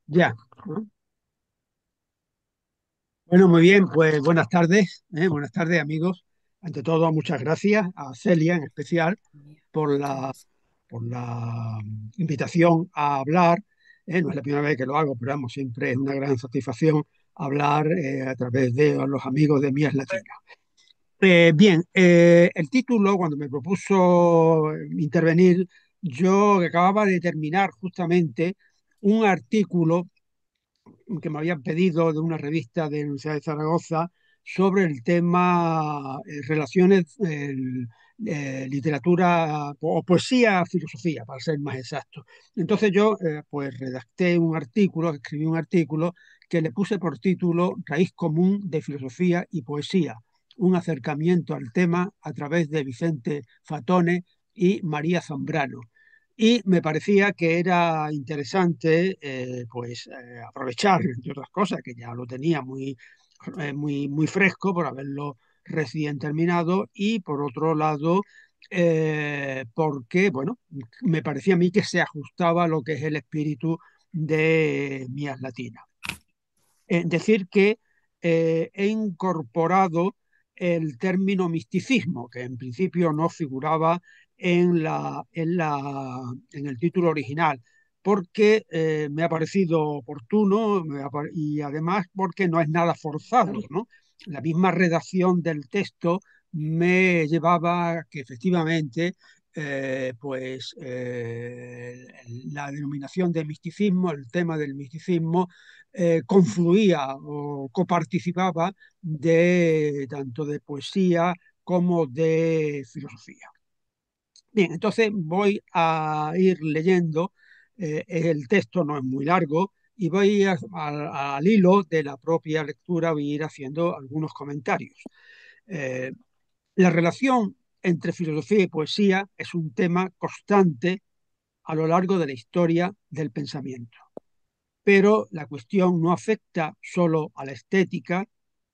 Ya. Bueno, muy bien, pues buenas tardes, buenas tardes amigos. Ante todo, muchas gracias a Celia en especial Mía, por la, gracias. invitación a hablar. No es la primera vez que lo hago, pero vamos, siempre es una gran satisfacción hablar a través de los amigos de Mías Latinas. Bien, el título, cuando me propuso intervenir, yo acababa de terminar justamente un artículo que me habían pedido de una revista de la Universidad de Zaragoza sobre el tema relaciones, literatura o poesía, filosofía, para ser más exacto. Entonces yo pues redacté un artículo, escribí un artículo que le puse por título Raíz común de filosofía y poesía, un acercamiento al tema a través de Vicente Fatone y María Zambrano. Y me parecía que era interesante aprovechar, entre otras cosas, que ya lo tenía muy fresco por haberlo recién terminado y por otro lado, porque, bueno, me parecía a mí que se ajustaba a lo que es el espíritu de Mías Latinas. Decir que he incorporado el término misticismo, que en principio no figuraba en el título original, porque me ha parecido oportuno y además porque no es nada forzado, ¿no? La misma redacción del texto me llevaba a que efectivamente la denominación de misticismo, el tema del misticismo, confluía o coparticipaba de tanto de poesía como de filosofía. Bien, entonces voy a ir leyendo, el texto no es muy largo y al hilo de la propia lectura voy a ir haciendo algunos comentarios. Eh, la relación entre filosofía y poesía es un tema constante a lo largo de la historia del pensamiento. Pero la cuestión no afecta solo a la estética,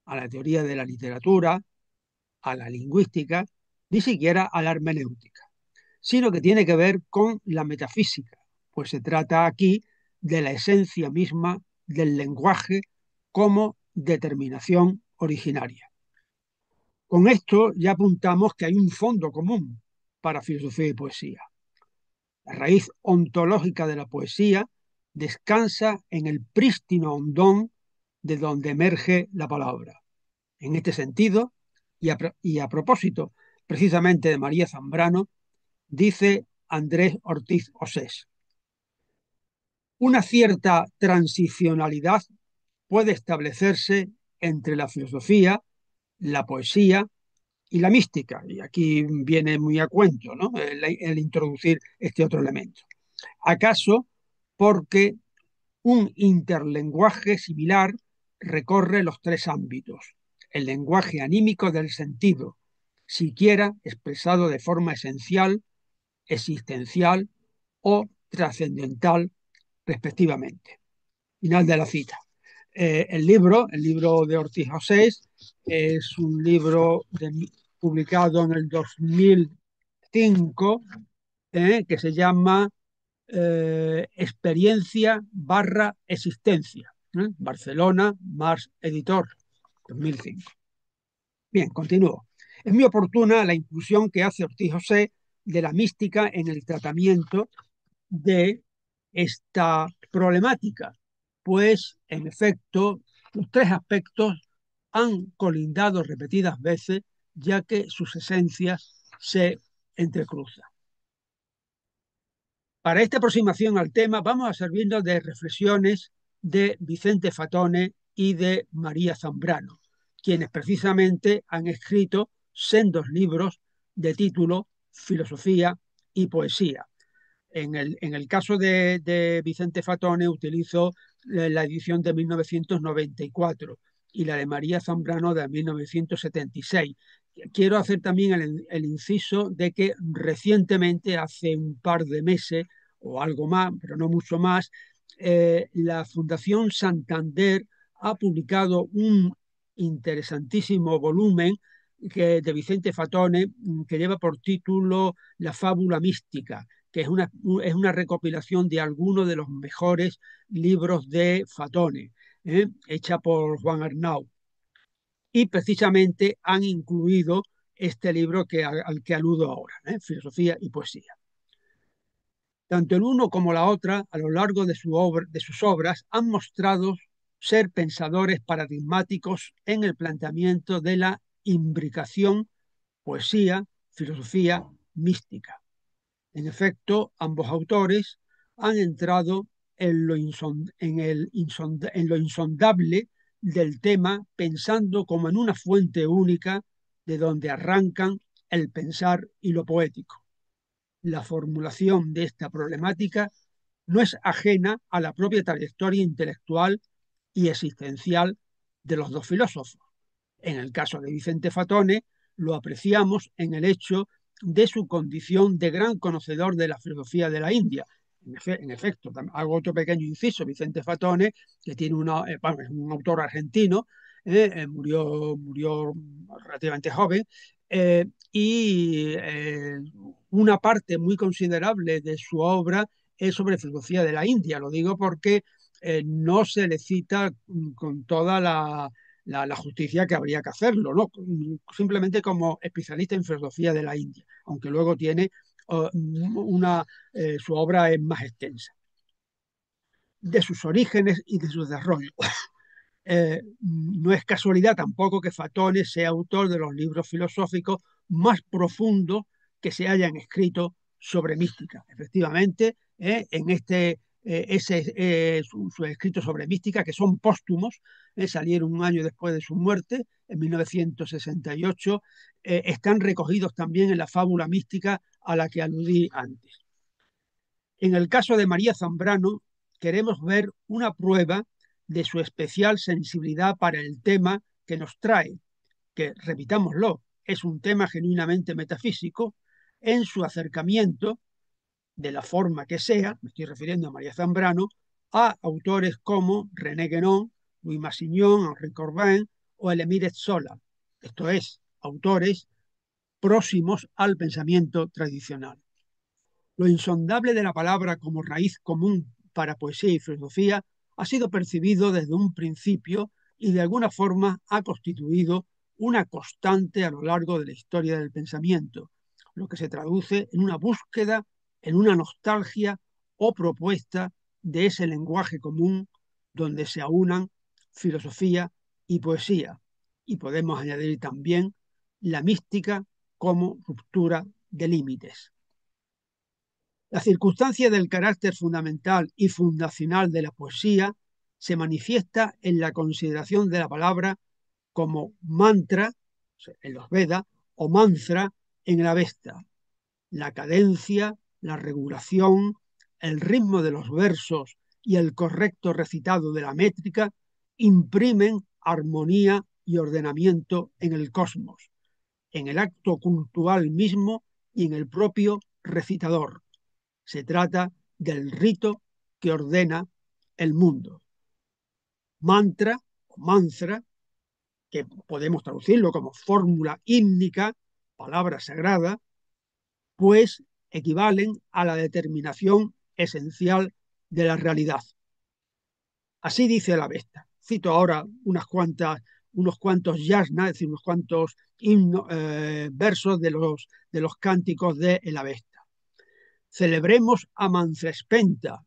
a la teoría de la literatura, a la lingüística, ni siquiera a la hermenéutica, sino que tiene que ver con la metafísica, pues se trata aquí de la esencia misma del lenguaje como determinación originaria. Con esto ya apuntamos que hay un fondo común para filosofía y poesía. La raíz ontológica de la poesía descansa en el prístino hondón de donde emerge la palabra. En este sentido, y a propósito precisamente de María Zambrano, dice Andrés Ortiz Osés: una cierta transicionalidad puede establecerse entre la filosofía, la poesía y la mística. Y aquí viene muy a cuento, ¿no? El introducir este otro elemento. ¿Acaso porque un interlenguaje similar recorre los tres ámbitos: el lenguaje anímico del sentido, siquiera expresado de forma esencial, existencial o trascendental, respectivamente? Final de la cita. El libro de Ortiz Josés es un libro publicado en el 2005, que se llama Experiencia barra Existencia. Barcelona, Mars Editor, 2005. Bien, continúo. Es muy oportuna la inclusión que hace Ortiz José de la mística en el tratamiento de esta problemática, pues en efecto los tres aspectos han colindado repetidas veces, ya que sus esencias se entrecruzan. Para esta aproximación al tema vamos a servirnos de reflexiones de Vicente Fatone y de María Zambrano, quienes precisamente han escrito sendos libros de título Filosofía y Poesía. En el caso de Vicente Fatone utilizo la edición de 1994 y la de María Zambrano de 1976. Quiero hacer también el inciso de que recientemente, hace un par de meses o algo más, pero no mucho más, la Fundación Santander ha publicado un interesantísimo volumen de Vicente Fatone, que lleva por título La fábula mística, que es una recopilación de algunos de los mejores libros de Fatone, hecha por Juan Arnau. Y precisamente han incluido este libro al que aludo ahora, Filosofía y Poesía. Tanto el uno como la otra, a lo largo de sus obras, han mostrado ser pensadores paradigmáticos en el planteamiento de la imbricación poesía, filosofía, mística. En efecto, ambos autores han entrado en lo insondable del tema, pensando como en una fuente única de donde arrancan el pensar y lo poético. La formulación de esta problemática no es ajena a la propia trayectoria intelectual y existencial de los dos filósofos. En el caso de Vicente Fatone, lo apreciamos en el hecho de su condición de gran conocedor de la filosofía de la India. En efecto, hago otro pequeño inciso. Vicente Fatone, que tiene bueno, es un autor argentino, murió relativamente joven, y una parte muy considerable de su obra es sobre filosofía de la India. Lo digo porque no se le cita con toda la justicia que habría que hacerlo, ¿no? Simplemente como especialista en filosofía de la India, aunque luego tiene su obra es más extensa. De sus orígenes y de su desarrollo. No es casualidad tampoco que Fatone sea autor de los libros filosóficos más profundos que se hayan escrito sobre mística. Efectivamente, en sus escritos sobre mística, que son póstumos, salieron un año después de su muerte, en 1968, están recogidos también en la fábula mística a la que aludí antes. En el caso de María Zambrano, queremos ver una prueba de su especial sensibilidad para el tema que nos trae, que, repitámoslo, es un tema genuinamente metafísico, en su acercamiento, de la forma que sea, me estoy refiriendo a María Zambrano, a autores como René Guénon, Louis Massignon, Henri Corbin o Elémir Zola, esto es, autores próximos al pensamiento tradicional. Lo insondable de la palabra como raíz común para poesía y filosofía ha sido percibido desde un principio y de alguna forma ha constituido una constante a lo largo de la historia del pensamiento, lo que se traduce en una búsqueda, en una nostalgia o propuesta de ese lenguaje común donde se aunan filosofía y poesía. Y podemos añadir también la mística como ruptura de límites. La circunstancia del carácter fundamental y fundacional de la poesía se manifiesta en la consideración de la palabra como mantra en los Vedas o mantra en el Avesta. La cadencia, la regulación, el ritmo de los versos y el correcto recitado de la métrica imprimen armonía y ordenamiento en el cosmos, en el acto cultural mismo y en el propio recitador. Se trata del rito que ordena el mundo. Mantra o mantra, que podemos traducirlo como fórmula hímnica, palabra sagrada, pues equivalen a la determinación esencial de la realidad. Así dice la Avesta. Cito ahora unos cuantos yasna, es decir, unos cuantos versos de los cánticos de el Avesta. Celebremos a Manfrespenta,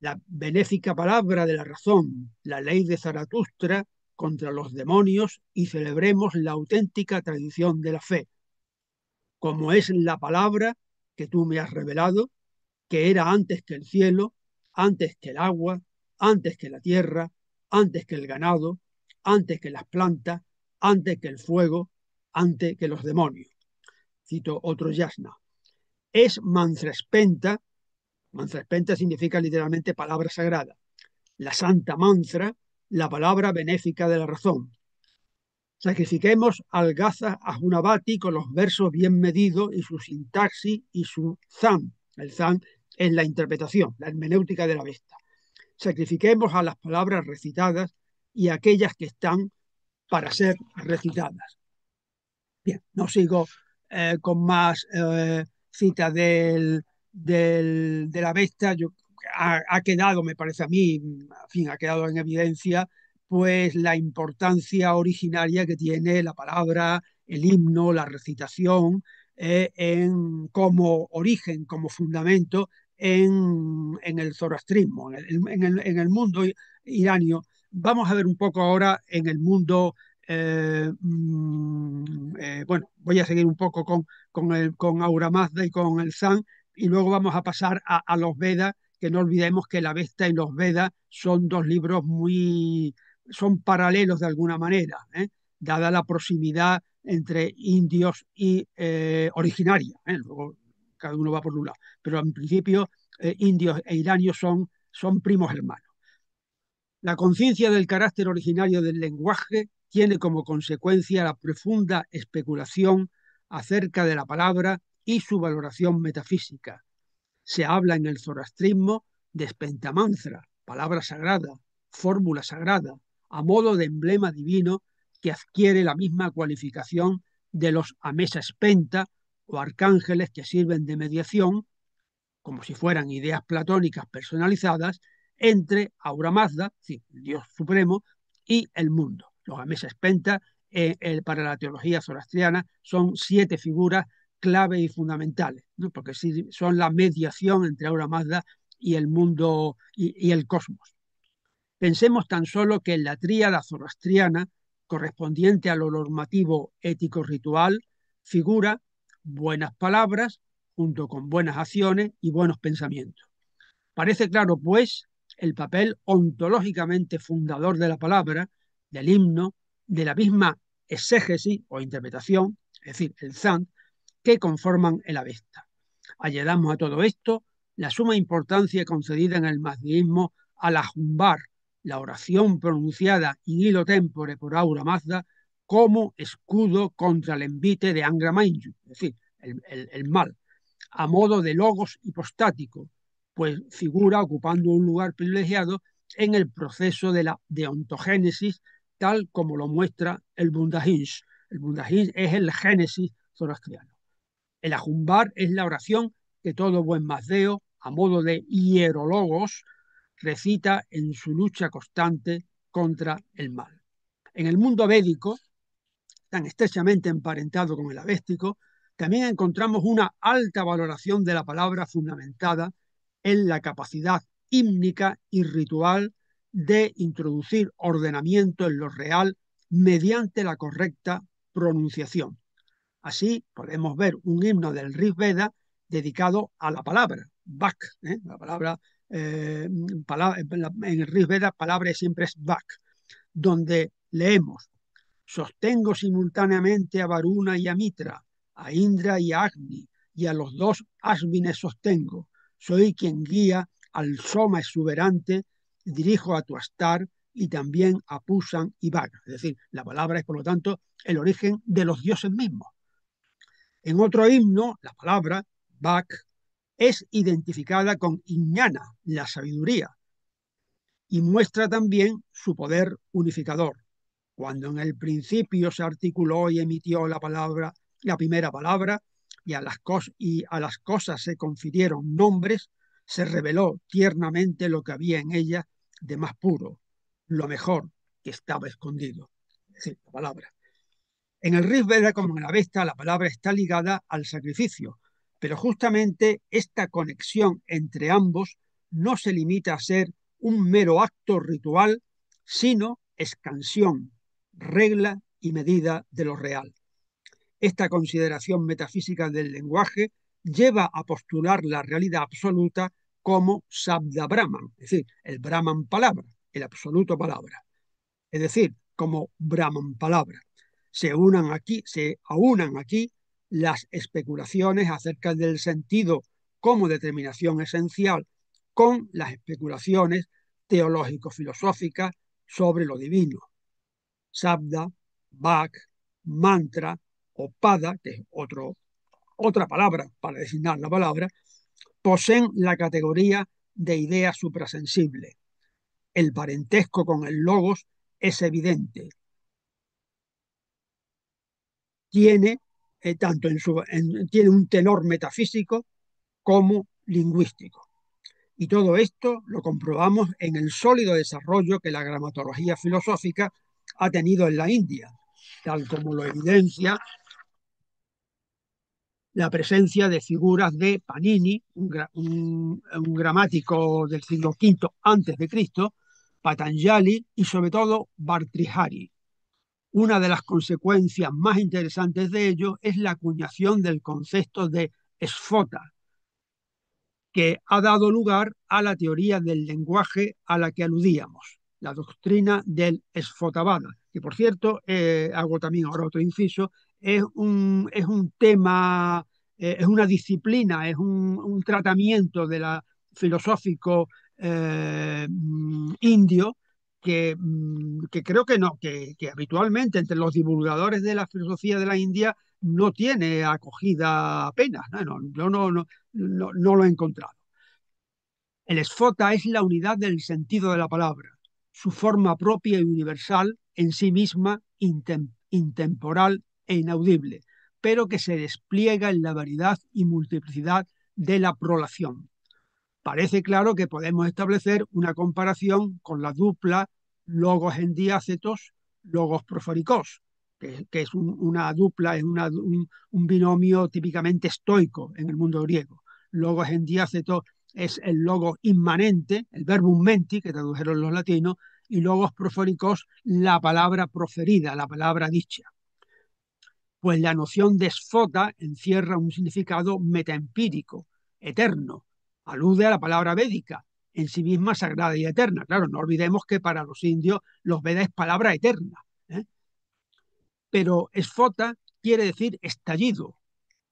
la benéfica palabra de la razón, la ley de Zaratustra contra los demonios, y celebremos la auténtica tradición de la fe, como es la palabra que tú me has revelado, que era antes que el cielo, antes que el agua, antes que la tierra, antes que el ganado, antes que las plantas, antes que el fuego, antes que los demonios. Cito otro yasna. Es Manfrespenta. Manfrespenta significa literalmente palabra sagrada. La santa mantra, la palabra benéfica de la razón. Sacrifiquemos al Gaza a Hunabati con los versos bien medidos y su sintaxis y su zan. El zan es la interpretación, la hermenéutica de la Avesta. Sacrifiquemos a las palabras recitadas y a aquellas que están para ser recitadas. Bien, no sigo con más citas del Avesta, ha quedado, me parece a mí, en fin, ha quedado en evidencia pues la importancia originaria que tiene la palabra, el himno, la recitación, como origen, como fundamento en el zoroastrismo, en el mundo iranio. Vamos a ver un poco ahora en el mundo, bueno, voy a seguir un poco con Aura Mazda y con el Zan, y luego vamos a pasar a los Vedas, que no olvidemos que la Avesta y los Vedas son dos libros son paralelos de alguna manera, dada la proximidad entre indios y originaria. Luego cada uno va por un lado, pero en principio indios e iranios son primos hermanos. La conciencia del carácter originario del lenguaje tiene como consecuencia la profunda especulación acerca de la palabra y su valoración metafísica. Se habla en el zoroastrismo de spentamantra, palabra sagrada, fórmula sagrada, a modo de emblema divino que adquiere la misma cualificación de los amesa spenta o arcángeles que sirven de mediación, como si fueran ideas platónicas personalizadas, entre Aura Mazda, sí, el Dios supremo, y el mundo. Los amesa spenta, para la teología zoroastriana, son 7 figuras clave y fundamentales, ¿no? Porque son la mediación entre Aura Mazda y el mundo y el cosmos. Pensemos tan solo que en la tríada zoroastriana, correspondiente a lo normativo ético-ritual, figura buenas palabras junto con buenas acciones y buenos pensamientos. Parece claro, pues, el papel ontológicamente fundador de la palabra, del himno, de la misma exégesis o interpretación, es decir, el zant, que conforman el Avesta. Añadamos a todo esto la suma importancia concedida en el mazdeísmo a la jumbar, la oración pronunciada in illo tempore por Aura Mazda, como escudo contra el envite de Angra Mainyu, es decir, el mal, a modo de logos hipostático, pues figura ocupando un lugar privilegiado en el proceso de la deontogénesis, tal como lo muestra el Bundahinj. El Bundahinj es el génesis zoroastriano. El ajumbar es la oración que todo buen mazdeo, a modo de hierologos, recita en su lucha constante contra el mal. En el mundo védico, tan estrechamente emparentado con el avéstico, también encontramos una alta valoración de la palabra fundamentada en la capacidad hímnica y ritual de introducir ordenamiento en lo real mediante la correcta pronunciación. Así podemos ver un himno del Rig Veda dedicado a la palabra, Vak, la palabra, en el Rig Veda palabra siempre es Vak, donde leemos: sostengo simultáneamente a Varuna y a Mitra, a Indra y a Agni, y a los dos Ashvines sostengo. Soy quien guía al Soma exuberante, dirijo a Tuastar y también a Pusan y Vaga. Es decir, la palabra es, por lo tanto, el origen de los dioses mismos. En otro himno, la palabra Bak es identificada con Iñana, la sabiduría, y muestra también su poder unificador. Cuando en el principio se articuló y emitió la primera palabra, y a las cosas se confirieron nombres, se reveló tiernamente lo que había en ellas de más puro, lo mejor que estaba escondido. Es decir, la palabra. En el Rig Veda, como en la Avesta, la palabra está ligada al sacrificio, pero justamente esta conexión entre ambos no se limita a ser un mero acto ritual, sino escansión, regla y medida de lo real. Esta consideración metafísica del lenguaje lleva a postular la realidad absoluta como Sabda Brahman, es decir, el Brahman palabra, el absoluto palabra, es decir, como Brahman palabra. Se aunan aquí las especulaciones acerca del sentido como determinación esencial con las especulaciones teológico-filosóficas sobre lo divino. Sabda, Bhak, mantra o pada, que es otra palabra para designar la palabra, poseen la categoría de idea suprasensible. El parentesco con el logos es evidente. Tiene, tiene un tenor metafísico como lingüístico. Y todo esto lo comprobamos en el sólido desarrollo que la gramatología filosófica ha tenido en la India, tal como lo evidencia la presencia de figuras de Panini, un gramático del siglo V antes de Cristo, Patanjali y sobre todo Bhartrihari. Una de las consecuencias más interesantes de ello es la acuñación del concepto de esfota, que ha dado lugar a la teoría del lenguaje a la que aludíamos, la doctrina del Esfotabada, que por cierto, hago también ahora otro inciso, es un tema, es una disciplina, es un tratamiento de la filosófico indio que creo que no, que habitualmente entre los divulgadores de la filosofía de la India no tiene acogida apenas. No, yo no lo he encontrado. El esfota es la unidad del sentido de la palabra, su forma propia y universal, en sí misma intemporal e inaudible, pero que se despliega en la variedad y multiplicidad de la prolación. Parece claro que podemos establecer una comparación con la dupla logos en diácetos, logos proforicós, que es una dupla, es un binomio típicamente estoico en el mundo griego. Logos en diácetos es el logo inmanente, el verbum menti, que tradujeron los latinos, y logos proforicós, la palabra proferida, la palabra dicha. Pues la noción de esfota encierra un significado metaempírico, eterno, alude a la palabra védica, en sí misma sagrada y eterna. Claro, no olvidemos que para los indios los Vedas es palabra eterna, ¿eh? Pero esfota quiere decir estallido,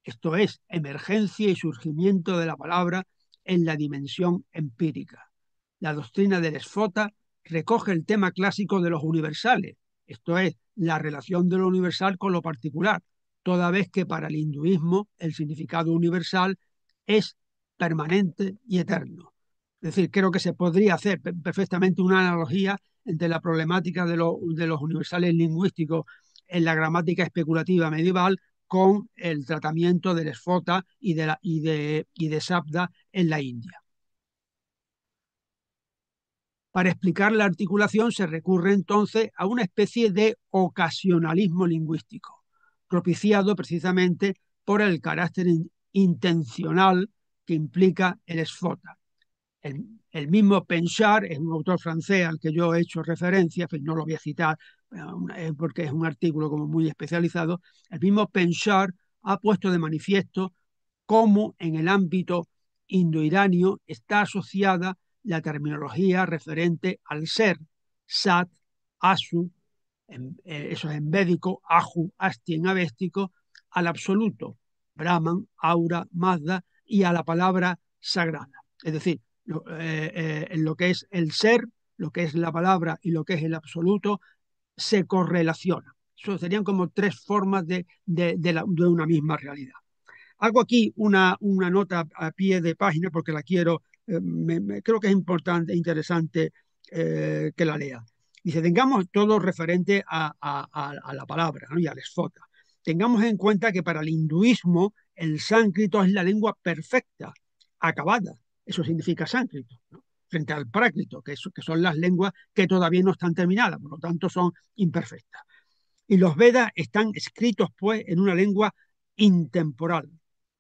esto es, emergencia y surgimiento de la palabra en la dimensión empírica. La doctrina del esfota recoge el tema clásico de los universales, esto es, la relación de lo universal con lo particular, toda vez que para el hinduismo el significado universal es permanente y eterno. Es decir, creo que se podría hacer perfectamente una analogía entre la problemática de los universales lingüísticos en la gramática especulativa medieval con el tratamiento del esfota y de Sabda en la India. Para explicar la articulación se recurre entonces a una especie de ocasionalismo lingüístico, propiciado precisamente por el carácter intencional que implica el esfota. El mismo Penchard es un autor francés al que yo he hecho referencia, pero no lo voy a citar porque es un artículo como muy especializado. El mismo Penchard ha puesto de manifiesto cómo en el ámbito indoiranio está asociada la terminología referente al ser, sat, asu, eso es en védico, aju, asti en avéstico, al absoluto, Brahman, aura, Mazda, y a la palabra sagrada. Es decir, en lo que es el ser, lo que es la palabra y lo que es el absoluto, se correlaciona. Eso serían como tres formas de una misma realidad. Hago aquí una nota a pie de página porque la quiero, creo que es importante, e interesante que la lea. Dice, tengamos todo referente a la palabra, ¿no? Y al esfota. Tengamos en cuenta que para el hinduismo el sánscrito es la lengua perfecta, acabada. Eso significa sánscrito, ¿no? Frente al prácrito, que son las lenguas que todavía no están terminadas, por lo tanto son imperfectas. Y los Vedas están escritos, pues, en una lengua intemporal.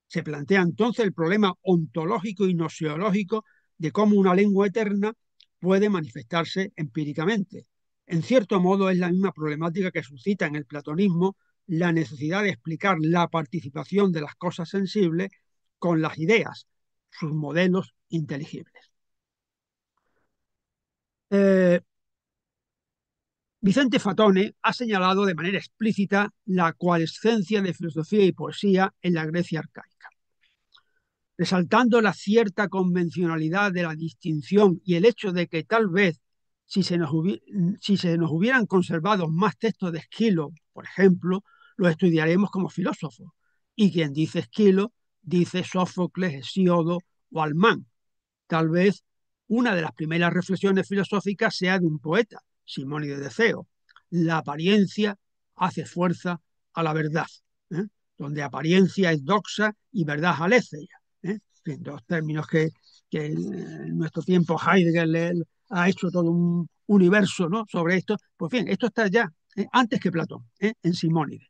Se plantea entonces el problema ontológico y noseológico de cómo una lengua eterna puede manifestarse empíricamente. En cierto modo es la misma problemática que suscita en el platonismo la necesidad de explicar la participación de las cosas sensibles con las ideas, sus modelos inteligibles. Eh, Vicente Fatone ha señalado de manera explícita la coalescencia de filosofía y poesía en la Grecia arcaica, resaltando la cierta convencionalidad de la distinción y el hecho de que tal vez si se nos hubieran conservado más textos de Esquilo, por ejemplo, los estudiaremos como filósofos. Y quien dice Esquilo dice Sófocles, Hesíodo o Almán. Tal vez una de las primeras reflexiones filosóficas sea de un poeta, Simónides de Ceo. La apariencia hace fuerza a la verdad, ¿eh? Donde apariencia es doxa y verdad aletheia, ¿eh? fin, dos términos que en nuestro tiempo Heidegger ha hecho todo un universo, ¿no?, sobre esto. Pues bien, esto está ya antes que Platón, en Simónides.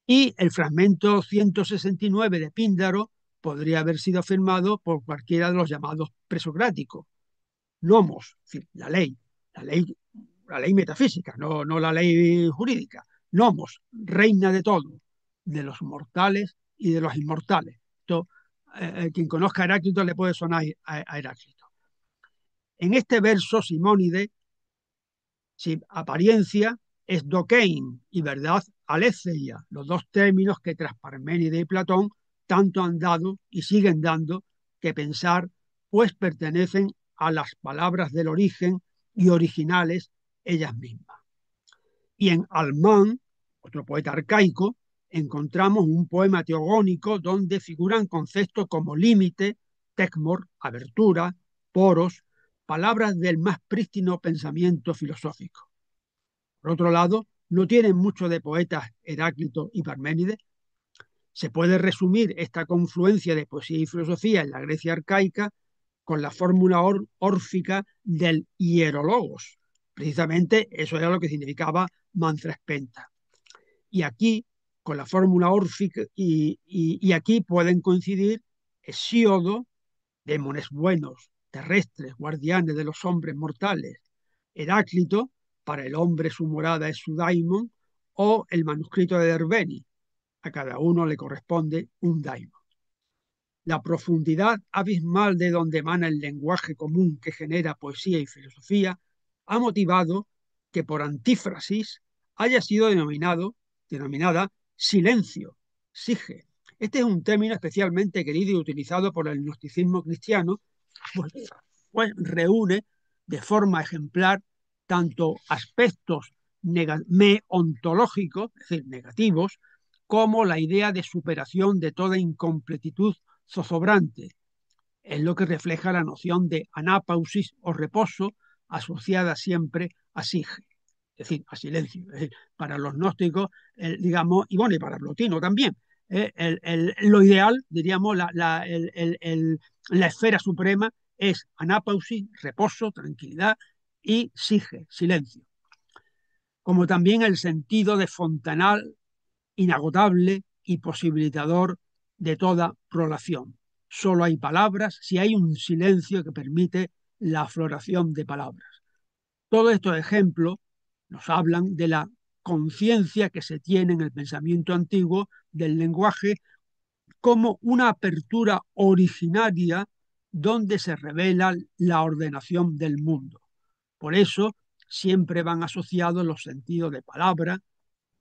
Y el fragmento 169 de Píndaro podría haber sido firmado por cualquiera de los llamados presocráticos. Nomos, es decir, la ley, la ley metafísica, no la ley jurídica. Nomos, reina de todo, de los mortales y de los inmortales. Esto, quien conozca a Heráclito le puede sonar a Heráclito. En este verso, Simónides, si apariencia es dokein y verdad aletheia, los dos términos que tras Parménides y Platón tanto han dado y siguen dando que pensar, pues pertenecen a las palabras del origen y originales ellas mismas. Y en Almán, otro poeta arcaico, encontramos un poema teogónico donde figuran conceptos como límite, tecmor, abertura, poros, palabras del más prístino pensamiento filosófico. Por otro lado, no tienen mucho de poetas Heráclito y Parménides. Se puede resumir esta confluencia de poesía y filosofía en la Grecia arcaica con la fórmula órfica del hierologos. Precisamente eso era lo que significaba Manfrespenta. Y aquí, con la fórmula órfica, y aquí pueden coincidir Hesíodo, demones buenos, terrestres, guardianes de los hombres mortales; Heráclito, para el hombre su morada es su daimon; o el manuscrito de Derbeni, a cada uno le corresponde un daimon. La profundidad abismal de donde emana el lenguaje común que genera poesía y filosofía ha motivado que por antífrasis haya sido denominada silencio, sige. Este es un término especialmente querido y utilizado por el gnosticismo cristiano, pues, pues reúne de forma ejemplar tanto aspectos meontológicos, es decir, negativos, como la idea de superación de toda incompletitud zozobrante. Es lo que refleja la noción de anápausis o reposo asociada siempre a sige, es decir, a silencio. Es decir, para los gnósticos, digamos, y bueno, y para Plotino también, lo ideal, diríamos, la esfera suprema es anápausis, reposo, tranquilidad, y sige, silencio. Como también el sentido de fontanal inagotable y posibilitador de toda prolación. Solo hay palabras si hay un silencio que permite la floración de palabras. Todos estos ejemplos nos hablan de la conciencia que se tiene en el pensamiento antiguo del lenguaje como una apertura originaria donde se revela la ordenación del mundo. Por eso siempre van asociados los sentidos de palabra,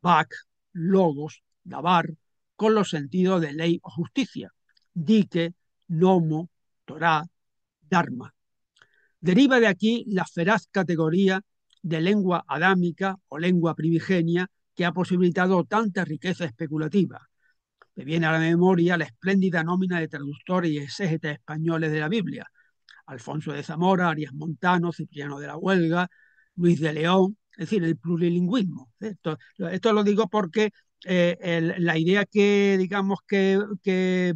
Bach, logos, dabar, con los sentidos de ley o justicia, dique, nomo, torá, dharma. Deriva de aquí la feraz categoría de lengua adámica o lengua primigenia que ha posibilitado tanta riqueza especulativa. Me viene a la memoria la espléndida nómina de traductores y exégetas españoles de la Biblia: Alfonso de Zamora, Arias Montano, Cipriano de la Huelga, Luis de León, es decir, el plurilingüismo. Esto lo digo porque la idea que, digamos, que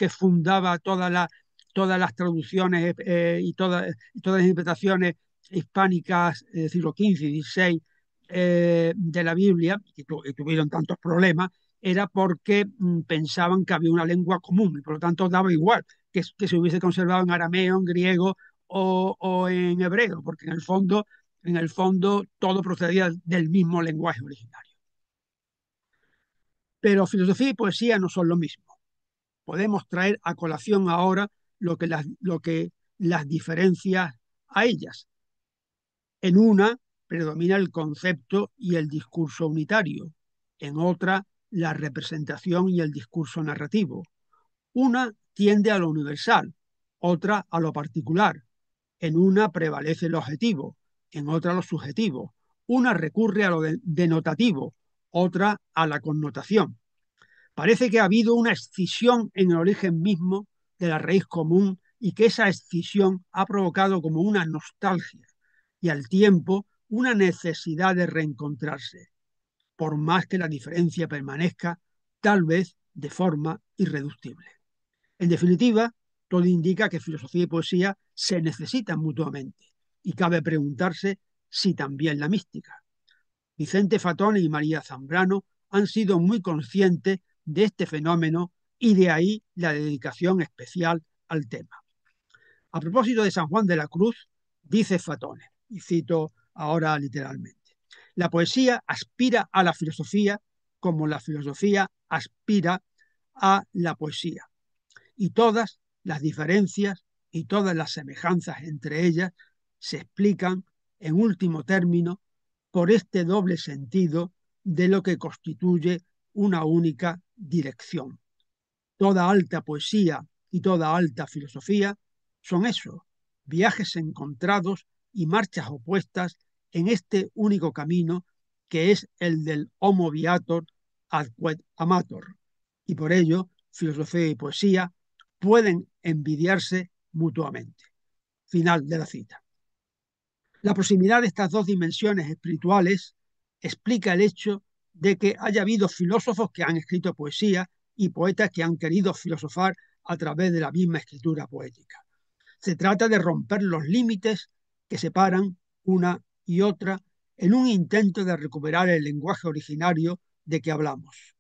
fundaba todas las traducciones y todas las interpretaciones hispánicas del siglo XV y XVI de la Biblia, y tuvieron tantos problemas, era porque pensaban que había una lengua común y por lo tanto daba igual que se hubiese conservado en arameo, en griego o en hebreo, porque en el fondo todo procedía del mismo lenguaje originario. Pero filosofía y poesía no son lo mismo. Podemos traer a colación ahora lo que las diferencias a ellas. En una predomina el concepto y el discurso unitario, en otra la representación y el discurso narrativo. Una tiende a lo universal, otra a lo particular. En una prevalece el objetivo, en otra lo subjetivo. Una recurre a lo denotativo, otra a la connotación. Parece que ha habido una escisión en el origen mismo de la raíz común y que esa escisión ha provocado como una nostalgia y al tiempo una necesidad de reencontrarse, por más que la diferencia permanezca, tal vez de forma irreductible. En definitiva, todo indica que filosofía y poesía se necesitan mutuamente y cabe preguntarse si también la mística. Vicente Fatone y María Zambrano han sido muy conscientes de este fenómeno y de ahí la dedicación especial al tema. A propósito de San Juan de la Cruz, dice Fatone, y cito ahora literalmente, la poesía aspira a la filosofía como la filosofía aspira a la poesía, y todas las diferencias y todas las semejanzas entre ellas se explican, en último término, por este doble sentido de lo que constituye una única dirección. Toda alta poesía y toda alta filosofía son eso, viajes encontrados y marchas opuestas en este único camino que es el del homo viator ad quod amator. Y por ello, filosofía y poesía pueden envidiarse mutuamente. Final de la cita. La proximidad de estas dos dimensiones espirituales explica el hecho de que haya habido filósofos que han escrito poesía y poetas que han querido filosofar a través de la misma escritura poética. Se trata de romper los límites que separan una y otra en un intento de recuperar el lenguaje originario de que hablamos.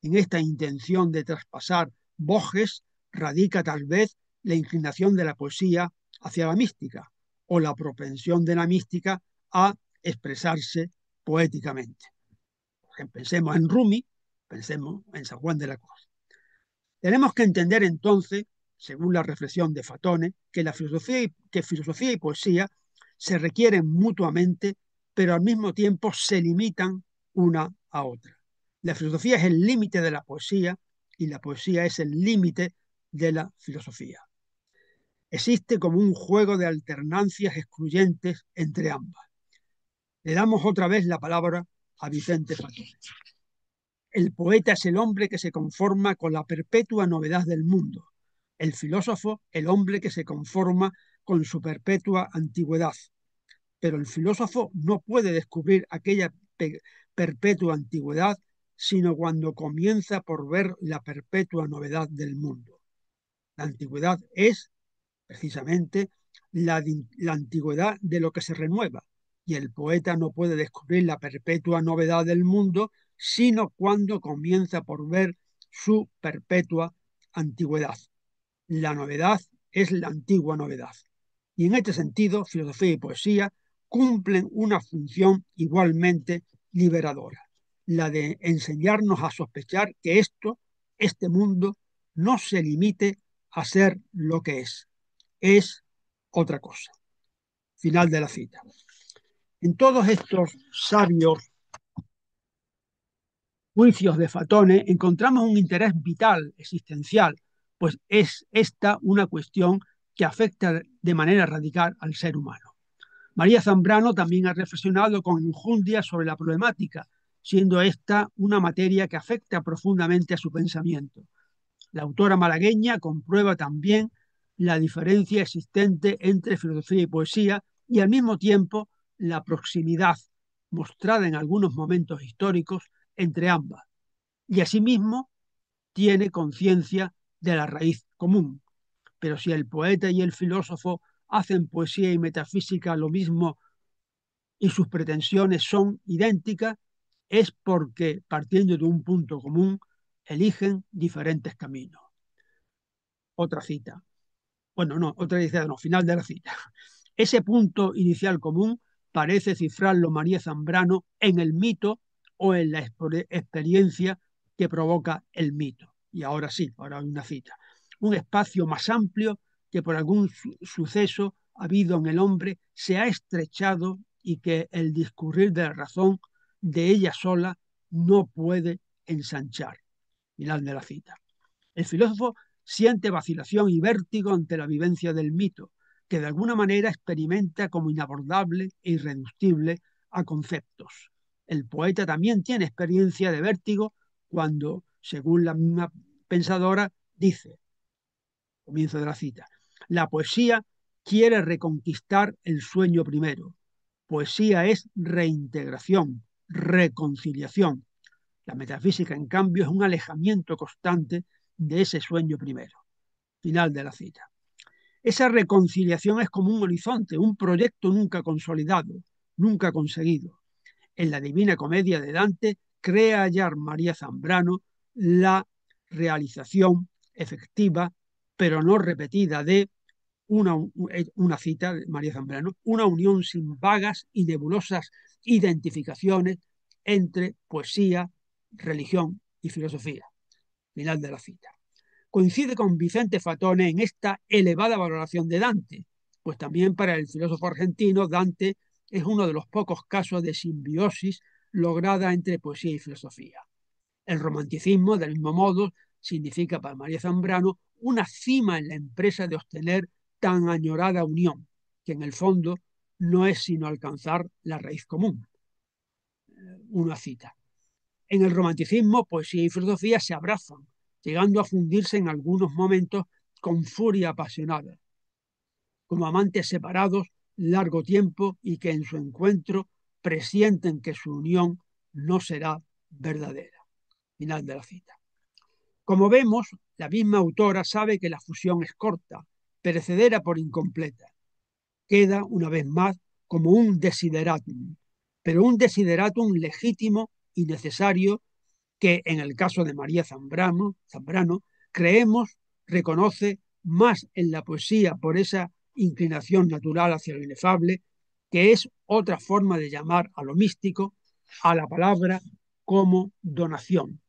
En esta intención de traspasar vojes radica tal vez la inclinación de la poesía hacia la mística o la propensión de la mística a expresarse poéticamente. Pensemos en Rumi, pensemos en San Juan de la Cruz. Tenemos que entender entonces, según la reflexión de Fatone, que filosofía y poesía se requieren mutuamente, pero al mismo tiempo se limitan una a otra. La filosofía es el límite de la poesía y la poesía es el límite de la filosofía. Existe como un juego de alternancias excluyentes entre ambas. Le damos otra vez la palabra a Vicente Fatone. El poeta es el hombre que se conforma con la perpetua novedad del mundo. El filósofo, el hombre que se conforma con su perpetua antigüedad. Pero el filósofo no puede descubrir aquella perpetua antigüedad sino cuando comienza por ver la perpetua novedad del mundo. La antigüedad es, precisamente, la antigüedad de lo que se renueva, y el poeta no puede descubrir la perpetua novedad del mundo sino cuando comienza por ver su perpetua antigüedad. La novedad es la antigua novedad. Y en este sentido, filosofía y poesía cumplen una función igualmente liberadora, la de enseñarnos a sospechar que este mundo, no se limite a ser lo que es otra cosa. Final de la cita. En todos estos sabios juicios de Fatone encontramos un interés vital, existencial, pues es esta una cuestión que afecta de manera radical al ser humano. María Zambrano también ha reflexionado con enjundia sobre la problemática, siendo esta una materia que afecta profundamente a su pensamiento. La autora malagueña comprueba también la diferencia existente entre filosofía y poesía y al mismo tiempo la proximidad mostrada en algunos momentos históricos entre ambas. Y asimismo tiene conciencia de la raíz común. Pero si el poeta y el filósofo hacen poesía y metafísica lo mismo y sus pretensiones son idénticas, es porque, partiendo de un punto común, eligen diferentes caminos. Otra cita. Bueno, no, otra cita, no, final de la cita. Ese punto inicial común parece cifrarlo María Zambrano en el mito o en la experiencia que provoca el mito. Y ahora sí, ahora hay una cita. Un espacio más amplio que por algún suceso habido en el hombre se ha estrechado y que el discurrir de la razón de ella sola no puede ensanchar. Final de la cita. El filósofo siente vacilación y vértigo ante la vivencia del mito, que de alguna manera experimenta como inabordable e irreductible a conceptos. El poeta también tiene experiencia de vértigo cuando, según la misma pensadora, dice, comienzo de la cita, la poesía quiere reconquistar el sueño primero. Poesía es reintegración, reconciliación. La metafísica, en cambio, es un alejamiento constante de ese sueño primero. Final de la cita. Esa reconciliación es como un horizonte, un proyecto nunca consolidado, nunca conseguido. En la Divina Comedia de Dante crea hallar María Zambrano la realización efectiva, pero no repetida, de una cita de María Zambrano, una unión sin vagas y nebulosas identificaciones entre poesía, religión y filosofía. Final de la cita. Coincide con Vicente Fatone en esta elevada valoración de Dante, pues también para el filósofo argentino Dante es uno de los pocos casos de simbiosis lograda entre poesía y filosofía. El romanticismo, del mismo modo, significa para María Zambrano una cima en la empresa de obtener tan añorada unión, que en el fondo no es sino alcanzar la raíz común. Una cita. En el romanticismo, poesía y filosofía se abrazan, llegando a fundirse en algunos momentos con furia apasionada, como amantes separados largo tiempo y que en su encuentro presienten que su unión no será verdadera. Final de la cita. Como vemos, la misma autora sabe que la fusión es corta, perecedera por incompleta. Queda, una vez más, como un desideratum, pero un desideratum legítimo y necesario que, en el caso de María Zambrano, creemos reconoce más en la poesía por esa inclinación natural hacia lo inefable, que es otra forma de llamar a lo místico, a la palabra como donación.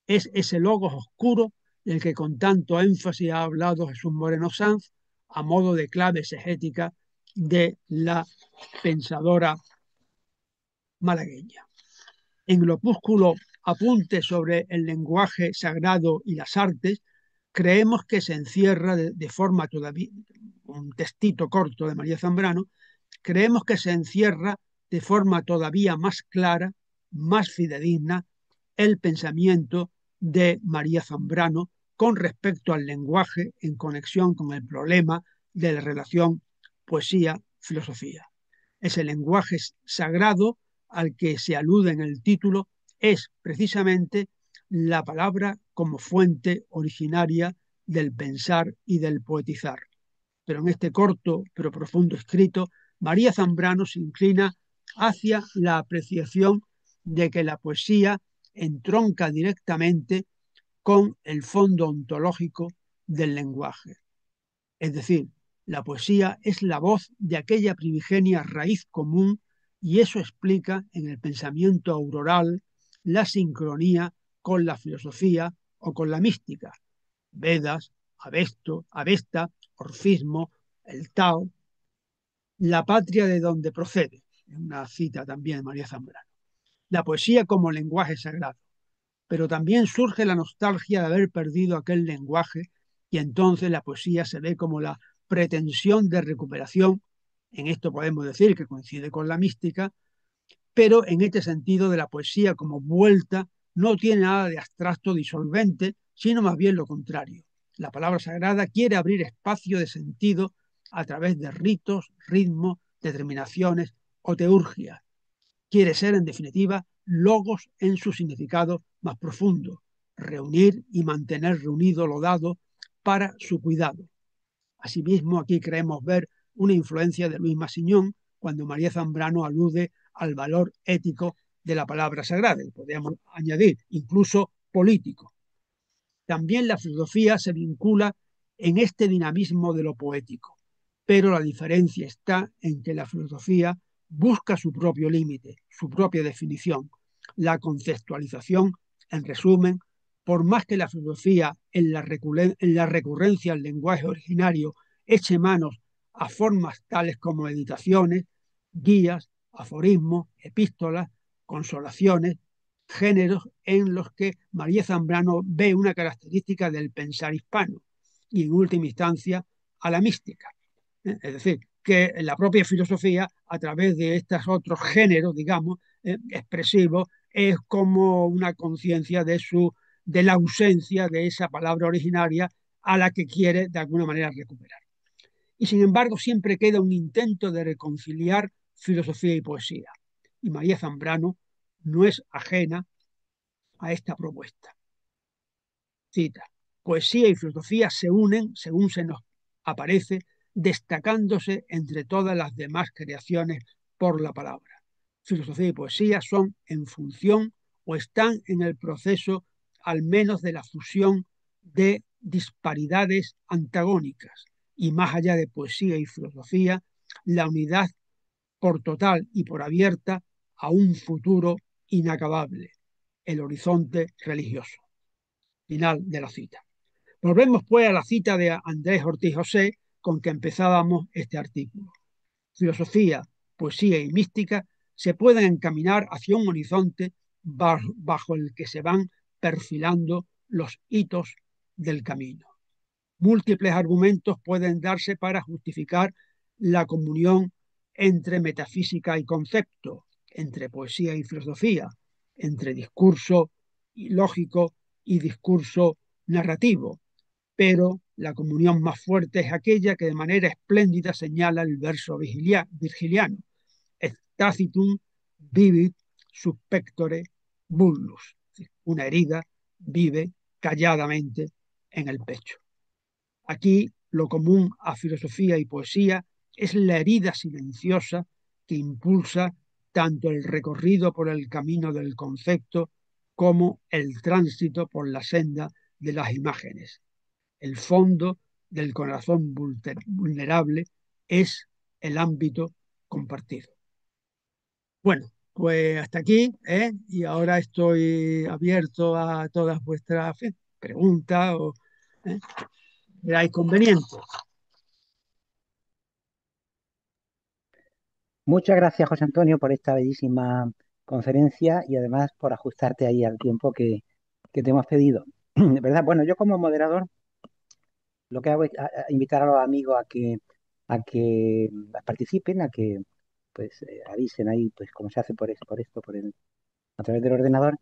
Es ese logos oscuro del que con tanto énfasis ha hablado Jesús Moreno Sanz a modo de clave exegética de la pensadora malagueña. En el opúsculo Apunte sobre el lenguaje sagrado y las artes, creemos que se encierra de forma todavía, un textito corto de María Zambrano, creemos que se encierra de forma todavía más clara, más fidedigna, el pensamiento de María Zambrano con respecto al lenguaje en conexión con el problema de la relación poesía-filosofía. Ese lenguaje sagrado al que se alude en el título es precisamente la palabra como fuente originaria del pensar y del poetizar. Pero en este corto pero profundo escrito, María Zambrano se inclina hacia la apreciación de que la poesía entronca directamente con el fondo ontológico del lenguaje. Es decir, la poesía es la voz de aquella primigenia raíz común y eso explica en el pensamiento auroral la sincronía con la filosofía o con la mística. Vedas, Avesta, Orfismo, el Tao, la patria de donde procede. Una cita también de María Zambrano. La poesía como lenguaje sagrado. Pero también surge la nostalgia de haber perdido aquel lenguaje y entonces la poesía se ve como la pretensión de recuperación. En esto podemos decir que coincide con la mística, pero en este sentido de la poesía como vuelta no tiene nada de abstracto disolvente, sino más bien lo contrario. La palabra sagrada quiere abrir espacio de sentido a través de ritos, ritmos, determinaciones o teurgias. Quiere ser, en definitiva, logos en su significado más profundo, reunir y mantener reunido lo dado para su cuidado. Asimismo, aquí creemos ver una influencia de Luis Massignon cuando María Zambrano alude al valor ético de la palabra sagrada, y podríamos añadir incluso político. También la filosofía se vincula en este dinamismo de lo poético, pero la diferencia está en que la filosofía busca su propio límite, su propia definición, la conceptualización. En resumen, por más que la filosofía en la recurrencia al lenguaje originario eche manos a formas tales como meditaciones, guías, aforismos, epístolas, consolaciones, géneros en los que María Zambrano ve una característica del pensar hispano y, en última instancia, a la mística. Es decir, que la propia filosofía, a través de estos otros géneros, digamos, expresivos, es como una conciencia de la ausencia de esa palabra originaria a la que quiere de alguna manera recuperar. Y sin embargo, siempre queda un intento de reconciliar filosofía y poesía. Y María Zambrano no es ajena a esta propuesta. Cita. poesía y filosofía se unen, según se nos aparece, destacándose entre todas las demás creaciones por la palabra. Filosofía y poesía son en función o están en el proceso al menos de la fusión de disparidades antagónicas y más allá de poesía y filosofía, la unidad por total y por abierta a un futuro inacabable, el horizonte religioso. Final de la cita. Volvemos pues a la cita de Andrés Ortiz José con que empezábamos este artículo. Filosofía, poesía y mística se pueden encaminar hacia un horizonte bajo el que se van perfilando los hitos del camino. Múltiples argumentos pueden darse para justificar la comunión entre metafísica y concepto, entre poesía y filosofía, entre discurso lógico y discurso narrativo, pero la comunión más fuerte es aquella que de manera espléndida señala el verso virgiliano, et tacitum vivit sub pectore bullus, una herida vive calladamente en el pecho. Aquí lo común a filosofía y poesía es la herida silenciosa que impulsa tanto el recorrido por el camino del concepto como el tránsito por la senda de las imágenes. El fondo del corazón vulnerable es el ámbito compartido. Bueno, pues hasta aquí, ¿eh? Y ahora estoy abierto a todas vuestras preguntas o ¿eh? Veráis conveniente. Muchas gracias, José Antonio, por esta bellísima conferencia y además por ajustarte ahí al tiempo que te hemos pedido. ¿Verdad? Bueno, yo como moderador lo que hago es invitar a los amigos a que participen, a que pues avisen ahí pues cómo se hace por esto, a través del ordenador.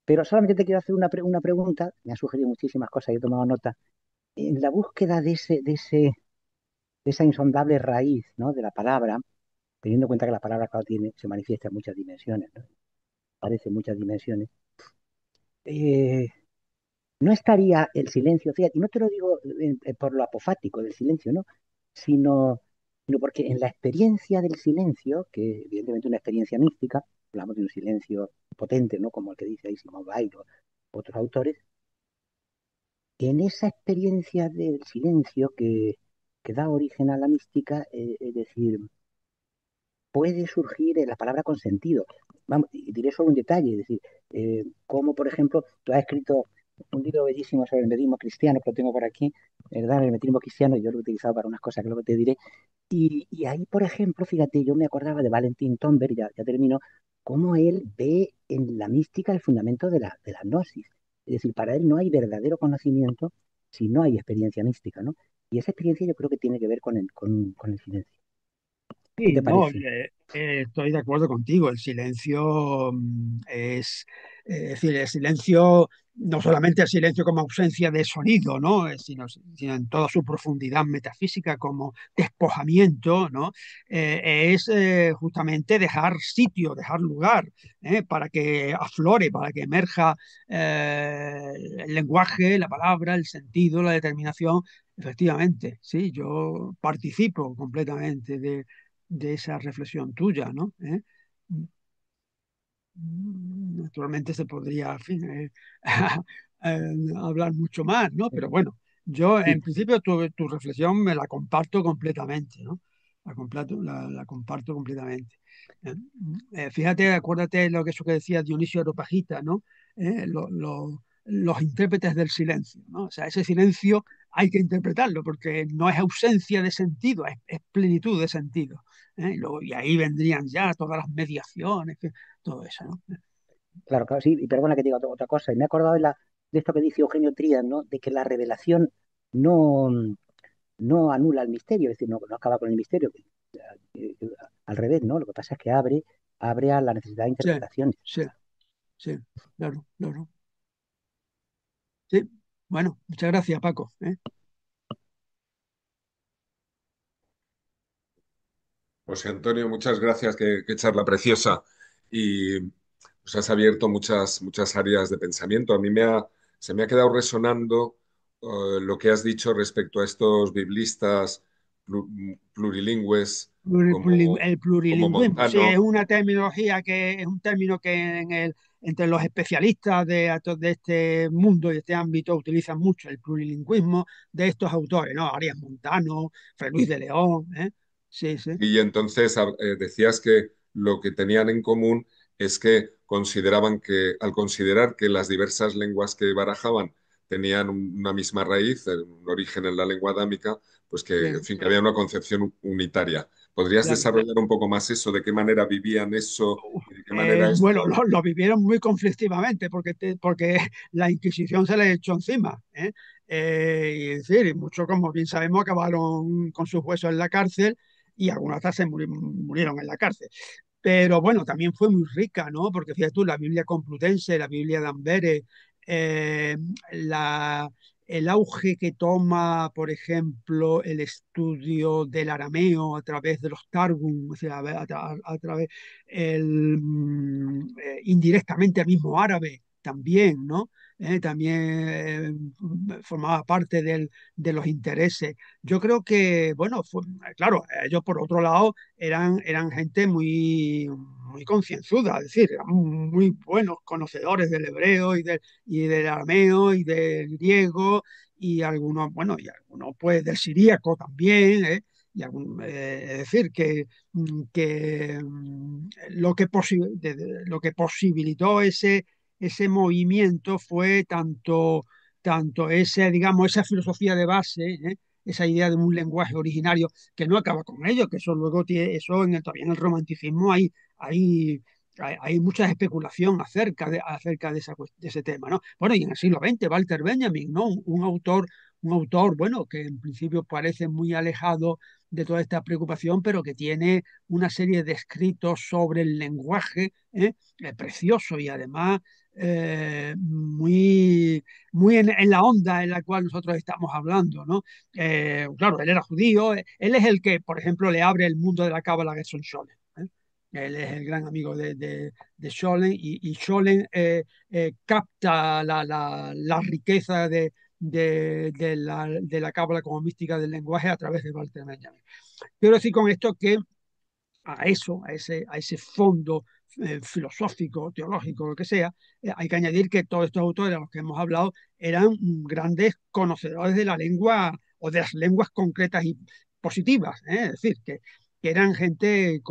Pero solamente te quiero hacer una pregunta, me ha sugerido muchísimas cosas y he tomado nota. En la búsqueda de esa insondable raíz, ¿no? De la palabra, teniendo en cuenta que la palabra, claro, se manifiesta en muchas dimensiones, ¿no? Aparece en muchas dimensiones. Eh, no estaría el silencio, fíjate, y no te lo digo por lo apofático del silencio, ¿no? Sino, sino porque en la experiencia del silencio, que evidentemente es una experiencia mística, hablamos de un silencio potente, ¿no? Como el que dice ahí Simón Weil o otros autores, en esa experiencia del silencio que da origen a la mística, es decir, puede surgir la palabra consentido. Vamos, y diré solo un detalle, es decir, como por ejemplo, tú has escrito un libro bellísimo sobre el hermetismo cristiano, que lo tengo por aquí, ¿verdad? El hermetismo cristiano, yo lo he utilizado para unas cosas que luego te diré. Y ahí, por ejemplo, fíjate, yo me acordaba de Valentin Tomberg, ya terminó, cómo él ve en la mística el fundamento de la gnosis. Es decir, para él no hay verdadero conocimiento si no hay experiencia mística, ¿no? Y esa experiencia yo creo que tiene que ver con el silencio. ¿Qué Sí, te no, parece? estoy de acuerdo contigo. El silencio es decir, el silencio, no solamente el silencio como ausencia de sonido, ¿no? Sino en toda su profundidad metafísica como despojamiento, ¿no? Es justamente dejar sitio, dejar lugar, para que aflore, para que emerja el lenguaje, la palabra, el sentido, la determinación. Efectivamente, sí, yo participo completamente de esa reflexión tuya, ¿no? Naturalmente se podría, en fin, hablar mucho más, ¿no? Pero bueno, yo Sí, en principio tu reflexión me la comparto completamente, ¿no? La comparto completamente. ¿Eh? Fíjate, acuérdate lo que eso que decía Dionisio Areopagita, ¿no? Los intérpretes del silencio, ¿no? O sea, ese silencio hay que interpretarlo porque no es ausencia de sentido, es plenitud de sentido. Y ahí vendrían ya todas las mediaciones, todo eso, ¿no? claro, claro, sí, y perdona que diga otra cosa. Y me he acordado de esto que dice Eugenio Trías, ¿no? De que la revelación no, no anula el misterio, es decir, no acaba con el misterio. Eh, eh, Al revés, ¿no? Lo que pasa es que abre a la necesidad de Sí, interpretaciones. sí, sí, claro, claro. Sí, bueno, muchas gracias, Paco. José Antonio, muchas gracias, qué charla preciosa. Y pues has abierto muchas áreas de pensamiento. Se me ha quedado resonando lo que has dicho respecto a estos biblistas plurilingües El como plurilingüismo, sí, es Montano. una terminología es un término que entre los especialistas de este mundo y este ámbito utilizan mucho el plurilingüismo de estos autores, ¿no? Arias Montano, Fray Luis de León, ¿eh? Sí, sí. Y entonces decías que lo que tenían en común es que consideraban que, al considerar que las diversas lenguas que barajaban tenían una misma raíz, un origen en la lengua dámica, pues que, en Sí, fin, que había una concepción unitaria. ¿Podrías claro. desarrollar un poco más eso? ¿De qué manera vivían eso y de qué manera Bueno, esto? lo vivieron muy conflictivamente porque la Inquisición se les echó encima, ¿eh? Y es decir, muchos, como bien sabemos, acabaron con sus huesos en la cárcel y algunos hasta murieron en la cárcel. Pero bueno, también fue muy rica, ¿no? Porque fíjate tú, la Biblia Complutense, la Biblia de Amberes, eh, la, el auge que toma, por ejemplo, el estudio del arameo a través de los Targum, o sea, a través, indirectamente el mismo árabe también, ¿no? También formaba parte de los intereses. Yo creo que, bueno, claro, ellos por otro lado eran gente muy concienzuda, es decir, eran muy buenos conocedores del hebreo y del arameo y del griego y algunos, bueno, y algunos pues del siríaco también, ¿eh? Es decir, lo que posibilitó ese movimiento fue tanto digamos, esa filosofía de base, ¿eh? Esa idea de un lenguaje originario que no acaba con ello, que eso luego tiene, eso todavía en el romanticismo hay mucha especulación acerca de ese tema, ¿no? Bueno, y en el siglo XX, Walter Benjamin, ¿no? Un autor, bueno, que en principio parece muy alejado de toda esta preocupación, pero que tiene una serie de escritos sobre el lenguaje, precioso y además muy en la onda en la cual nosotros estamos hablando, ¿no? Claro, él era judío, él es el que, por ejemplo, le abre el mundo de la cábala a Gerson Scholem, ¿eh? Él es el gran amigo de Scholem y Scholem capta la riqueza de la cábala como mística del lenguaje a través de Walter Benjamin. Quiero decir con esto que a ese fondo filosófico, teológico, lo que sea, hay que añadir que todos estos autores a los que hemos hablado eran grandes conocedores de la lengua o de las lenguas concretas y positivas, ¿eh? Es decir, que eran gente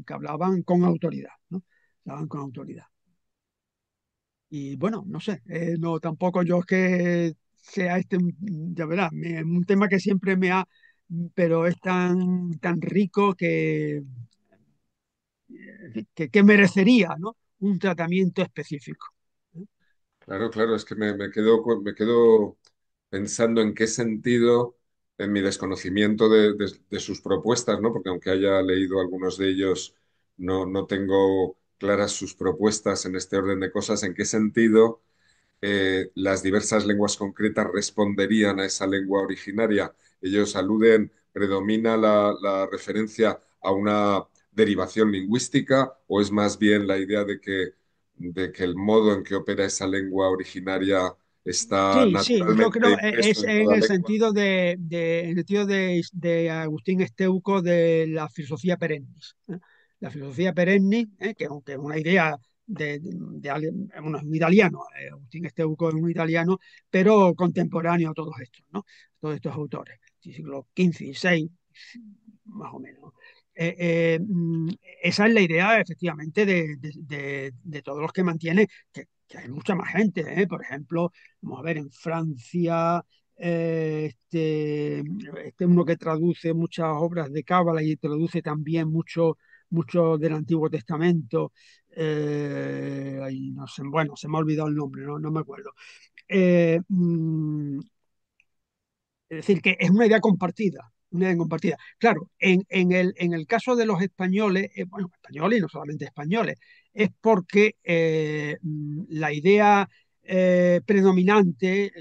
que hablaban con autoridad, ¿no? Hablaban con autoridad. Y bueno, no sé, no tampoco yo es que sea ya verás, un tema que siempre pero es tan rico que merecería, ¿no? Un tratamiento específico. Claro, claro, es que me quedo pensando en qué sentido, en mi desconocimiento de sus propuestas, ¿no? Porque aunque haya leído algunos de ellos, no tengo claras sus propuestas en este orden de cosas, en qué sentido las diversas lenguas concretas responderían a esa lengua originaria. Ellos aluden, predomina la referencia a una derivación lingüística o es más bien la idea de que el modo en que opera esa lengua originaria está Sí, sí, yo naturalmente creo impreso es en en toda el lengua. sentido en el sentido de Agustín Esteuco de la filosofía perennis, ¿eh? La filosofía perennis, que aunque es una idea de alguien, bueno, es un italiano, Agustín Esteuco es un italiano, pero contemporáneo a todos estos, ¿no? Todos estos autores, siglo XV y XVI, más o menos. Eh, eh, mm, Esa es la idea, efectivamente, de todos los que mantiene, que hay mucha más gente, ¿eh? Por ejemplo, vamos a ver, en Francia, uno que traduce muchas obras de Cábala y traduce también mucho del Antiguo Testamento, no sé, bueno, se me ha olvidado el nombre, no me acuerdo. Eh, mm, es decir, que es una idea compartida. Una idea compartida. Claro, en el caso de los españoles, bueno, españoles y no solamente españoles, es porque la idea predominante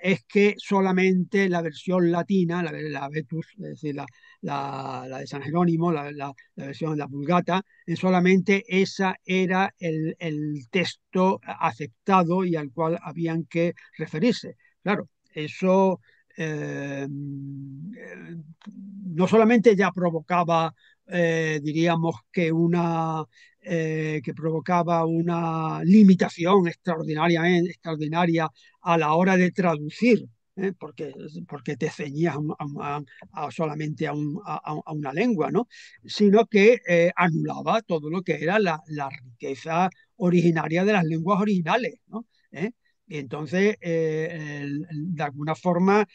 es que solamente la versión latina, la Vetus, es decir, la de San Jerónimo, la versión de la Vulgata, solamente esa era el texto aceptado y al cual habían que referirse. Claro, eso no solamente ya provocaba, diríamos que provocaba una limitación extraordinaria a la hora de traducir, porque te ceñías solamente a una lengua, ¿no? Sino que anulaba todo lo que era la riqueza originaria de las lenguas originales, ¿no? ¿Eh? Y entonces, de alguna forma,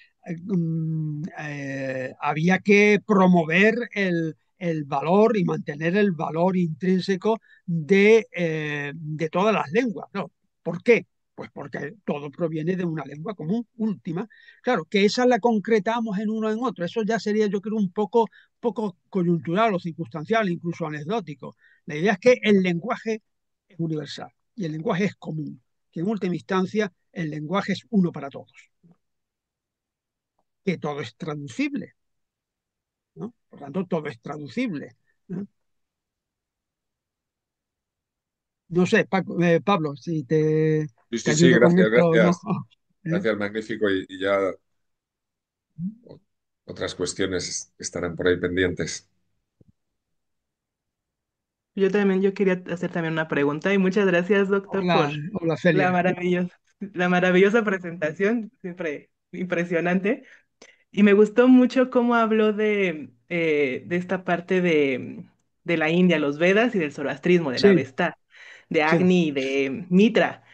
había que promover el valor y mantener el valor intrínseco de todas las lenguas, ¿no? ¿Por qué? Pues porque todo proviene de una lengua común, última. Claro, que esa la concretamos en uno en otro. Eso ya sería, yo creo, poco coyuntural o circunstancial, incluso anecdótico. La idea es que el lenguaje es universal y el lenguaje es común, que en última instancia el lenguaje es uno para todos, que todo es traducible, ¿no? Por tanto, todo es traducible, ¿no? No sé, Pablo, si Sí, te sí, sí, ayudo con gracias, esto o no. gracias. ¿Eh? Gracias, magnífico. Y ya otras cuestiones estarán por ahí pendientes. Yo quería hacer también una pregunta y muchas gracias, doctor, por Hola, hola Celia. la maravillosa presentación, siempre impresionante. Y me gustó mucho cómo habló de esta parte de la India, los Vedas y del zoroastrismo, del Sí, Avesta, de sí. Agni y de Mitra,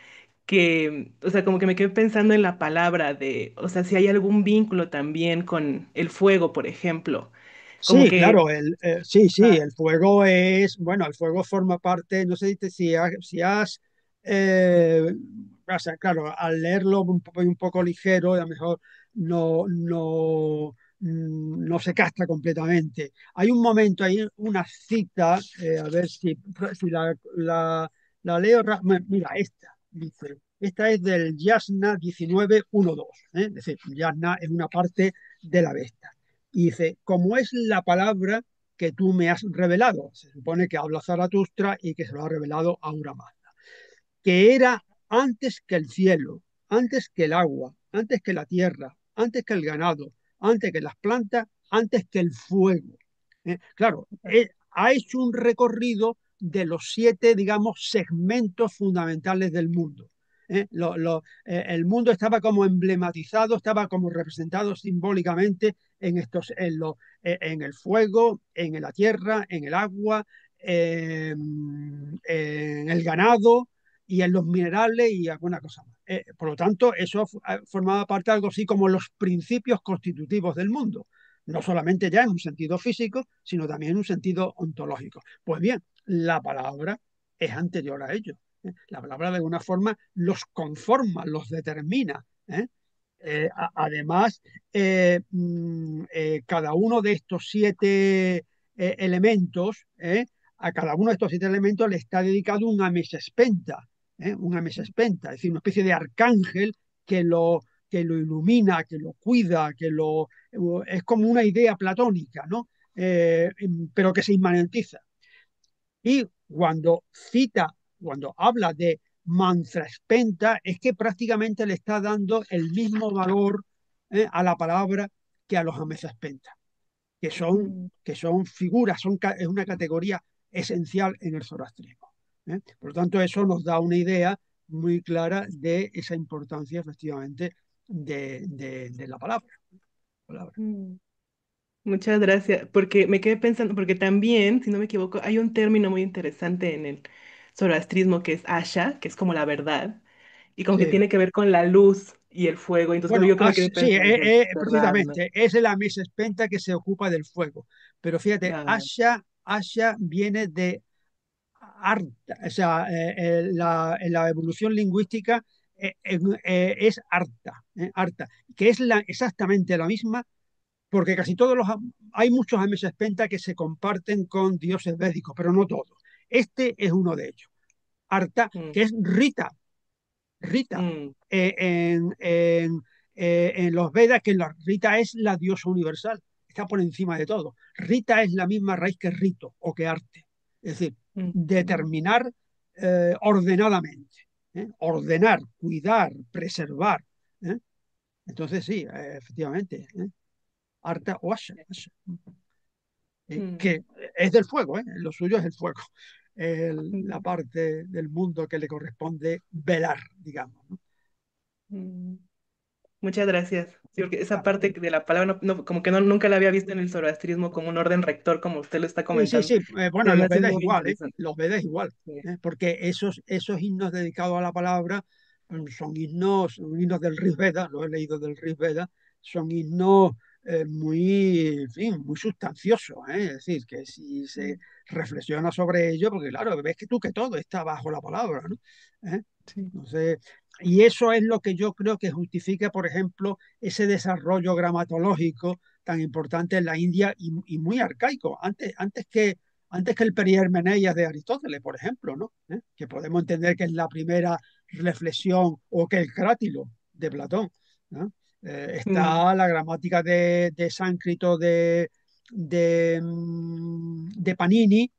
que, o sea, como que me quedé pensando en la palabra de, o sea, si hay algún vínculo también con el fuego, por ejemplo, como Sí, que, claro, sí, ah, el fuego es, bueno, el fuego forma parte, no sé si has eh, o sea, claro, al leerlo un poco ligero, a lo mejor no se castra completamente. Hay un momento, hay una cita, a ver si la leo, mira, esta, dice, esta es del Yasna 19.1.2, ¿eh? Es decir, Yasna es una parte de la Vesta. Y dice, como es la palabra que tú me has revelado, se supone que habla Zaratustra y que se lo ha revelado a Mazda, que era antes que el cielo, antes que el agua, antes que la tierra, antes que el ganado, antes que las plantas, antes que el fuego. Claro, ha hecho un recorrido de los 7, digamos, segmentos fundamentales del mundo. El mundo estaba como emblematizado, estaba como representado simbólicamente en el fuego, en la tierra, en el agua, en el ganado y en los minerales y alguna cosa más. Por lo tanto, eso formaba parte de algo así como los principios constitutivos del mundo, no solamente ya en un sentido físico, sino también en un sentido ontológico. Pues bien, la palabra es anterior a ello. La palabra de alguna forma los conforma, los determina. Además, cada uno de estos 7 elementos, a cada uno de estos 7 elementos le está dedicado un amesespenta, es decir, una especie de arcángel que lo ilumina, que lo cuida, es como una idea platónica, ¿no? Pero que se inmanentiza. Y cuando habla de Mantraspenta, es que prácticamente le está dando el mismo valor a la palabra que a los Amezaspenta, que son, mm, que son figuras, es una categoría esencial en el zoroastrismo. Por lo tanto, eso nos da una idea muy clara de esa importancia, efectivamente, de la palabra. mm. Muchas gracias, porque me quedé pensando, porque también, si no me equivoco, hay un término muy interesante en el zoroastrismo que es Asha, que es como la verdad, y como que Sí. tiene que ver con la luz y el fuego. Entonces, como Bueno, yo que me quedé sí, pensando, ¿verdad? ¿No? precisamente, es la Spenta que se ocupa del fuego. Pero fíjate, Ah, Asha viene de Arta, o sea, en la evolución lingüística es Arta, que es exactamente la misma, porque casi hay muchos Spenta que se comparten con dioses védicos, pero no todos. Este es uno de ellos. Arta, mm, que es Rita, mm, en los Vedas, que Rita es la diosa universal, está por encima de todo. Rita es la misma raíz que rito o que arte, es decir, mm, mm, determinar ordenadamente, ordenar, cuidar, preservar. ¿eh? Entonces sí, efectivamente, Arta o Asha, Mm, que es del fuego, lo suyo es el fuego, la mm, parte del mundo que le corresponde velar, digamos, ¿no? mm. Muchas gracias. Sí, porque esa Claro. parte de la palabra como que no, nunca la había visto en el zoroastrismo como un orden rector, como usted lo está Sí, sí, comentando. sí. Bueno, Se me los hace Vedas muy igual, ¿eh? interesante. Los Vedas igual, Sí. porque esos himnos dedicados a la palabra son himnos del Rig Veda, lo he leído del Rig Veda, son himnos muy, en fin, muy sustanciosos, ¿eh? Es decir, que si se Mm, reflexiona sobre ello, porque claro, ves que tú que todo está bajo la palabra, ¿no? ¿Eh? sí. Entonces, y eso es lo que yo creo que justifica, por ejemplo, ese desarrollo gramatológico tan importante en la India y muy arcaico, antes que el Perihermenéidas de Aristóteles, por ejemplo, ¿no? Que podemos entender que es la primera reflexión, o que el Crátilo de Platón, ¿no? Mm, Está la gramática de sánscrito de Panini,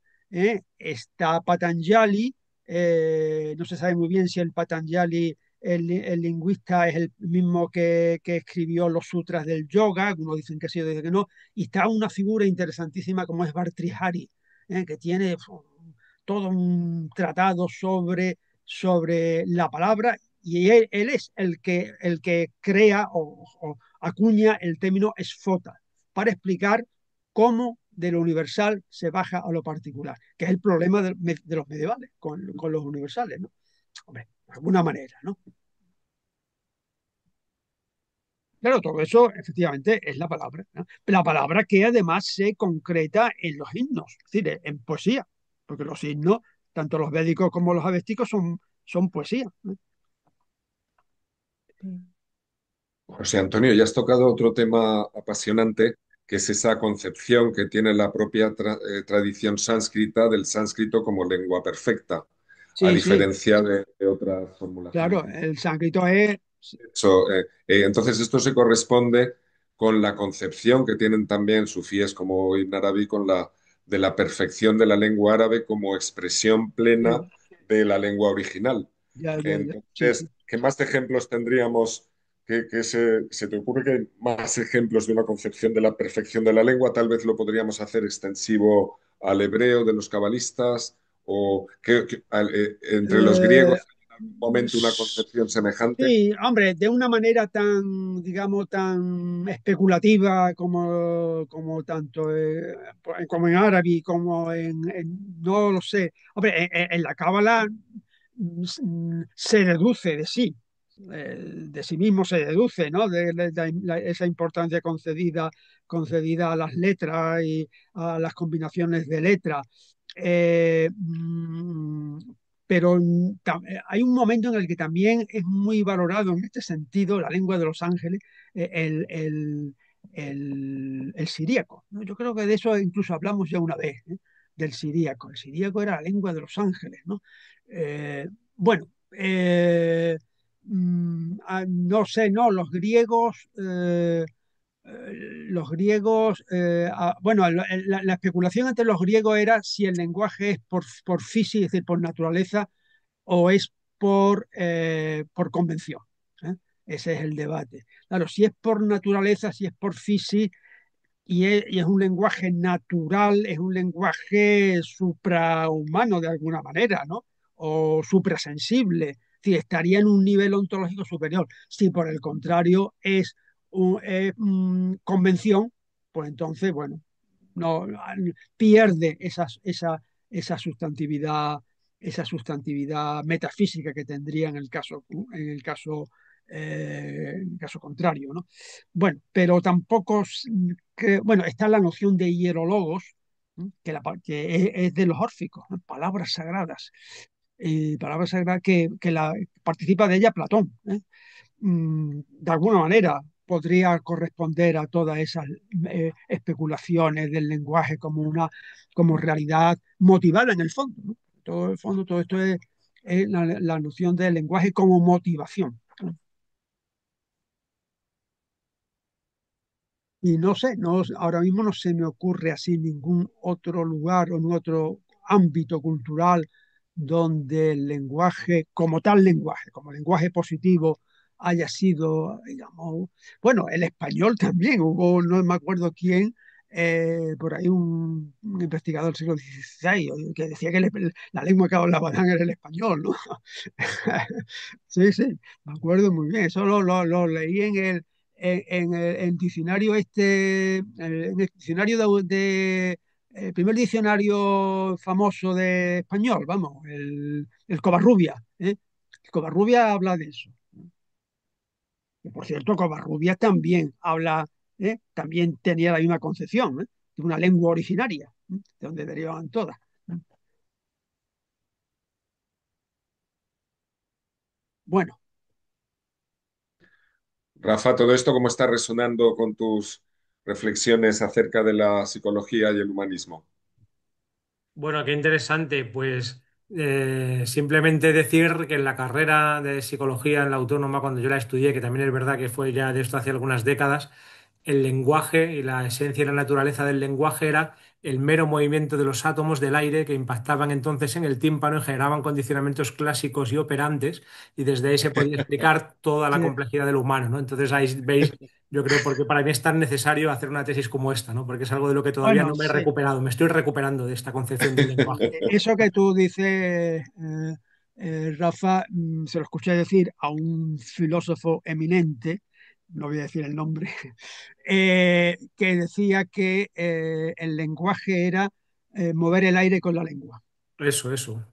está Patanjali, no se sabe muy bien si el Patanjali, el lingüista, es el mismo que escribió los sutras del yoga, algunos dicen que sí, otros dicen que no, y está una figura interesantísima como es Bhartrihari, que tiene todo un tratado sobre la palabra, y él es el que crea o acuña el término esfota para explicar cómo de lo universal se baja a lo particular, que es el problema de los medievales con los universales, ¿no? Hombre, de alguna manera, ¿no? Claro, todo eso efectivamente es la palabra, ¿no? La palabra que además se concreta en los himnos, es decir, en poesía, porque los himnos, tanto los védicos como los avésticos, son poesía, ¿no? sí. José Antonio, ya has tocado otro tema apasionante, que es esa concepción que tiene la propia tradición sánscrita del sánscrito como lengua perfecta, a Sí, sí, diferencia de otras formulaciones claro, el sánscrito es, hecho, entonces esto se corresponde con la concepción que tienen también sufíes como Ibn Arabi con de la perfección de la lengua árabe como expresión plena sí, de la lengua original. ya, ya, ya, sí, sí. Entonces, ¿qué más ejemplos tendríamos? Se te ocurre que hay más ejemplos de una concepción de la perfección de la lengua? Tal vez lo podríamos hacer extensivo al hebreo de los cabalistas o entre los Eh, griegos en algún momento una concepción semejante. Sí, hombre, de una manera tan, digamos, tan especulativa como tanto como en árabe, como no lo sé. Hombre, en la Cábala se deduce de sí mismo se deduce, ¿no? Esa importancia concedida a las letras y a las combinaciones de letras. Eh, mm, pero hay un momento en el que también es muy valorado en este sentido la lengua de los ángeles, el siríaco, ¿no? Yo creo que de eso incluso hablamos ya una vez, ¿eh? Del siríaco. El siríaco era la lengua de los ángeles, ¿no? Bueno, no sé, no, los griegos, bueno, la especulación entre los griegos era si el lenguaje es por física, es decir, por naturaleza, o es por convención, ¿eh? Ese es el debate. Claro, si es por naturaleza, si es por física, y es un lenguaje natural, es un lenguaje suprahumano de alguna manera, ¿no? O suprasensible, si estaría en un nivel ontológico superior. Si por el contrario es convención, pues entonces, bueno, no pierde esa sustantividad, esa sustantividad metafísica que tendría en el caso contrario, ¿no? Bueno, pero tampoco bueno, está la noción de hierologos, ¿no? Que es de los órficos, ¿no? Palabras sagradas que participa de ella Platón, ¿eh? De alguna manera podría corresponder a todas esas especulaciones del lenguaje como realidad motivada en el fondo, ¿no? Todo el fondo, todo esto es la noción del lenguaje como motivación, ¿no? Y no sé, ahora mismo no se me ocurre así ningún otro lugar o en otro ámbito cultural donde el lenguaje, como tal lenguaje, como lenguaje positivo, haya sido, digamos, bueno, el español también, hubo, no me acuerdo quién, por ahí un investigador del siglo XVI que decía que la lengua que hablaban era el español, ¿no? Sí, sí, me acuerdo muy bien, eso lo leí en el diccionario en el diccionario el primer diccionario famoso de español, vamos, el Covarrubias, ¿eh? El Covarrubias habla de eso. Que, por cierto, Covarrubias también habla, también tenía la misma concepción, de una lengua originaria, de donde derivaban todas. Bueno, Rafa, ¿todo esto cómo está resonando con tus reflexiones acerca de la psicología y el humanismo? Bueno, qué interesante. Pues simplemente decir que en la carrera de psicología en la autónoma, cuando yo la estudié, que también es verdad que fue ya de esto hace algunas décadas, el lenguaje y la esencia y la naturaleza del lenguaje era el mero movimiento de los átomos del aire que impactaban entonces en el tímpano y generaban condicionamientos clásicos y operantes, y desde ahí se podía explicar toda la sí, complejidad del humano, ¿no? Entonces ahí veis, yo creo, porque para mí es tan necesario hacer una tesis como esta, ¿no? Porque es algo de lo que todavía bueno, no me he sí. recuperado, me estoy recuperando de esta concepción del lenguaje. Eso que tú dices, Rafa, se lo escuché decir a un filósofo eminente, no voy a decir el nombre, que decía que el lenguaje era mover el aire con la lengua. Eso.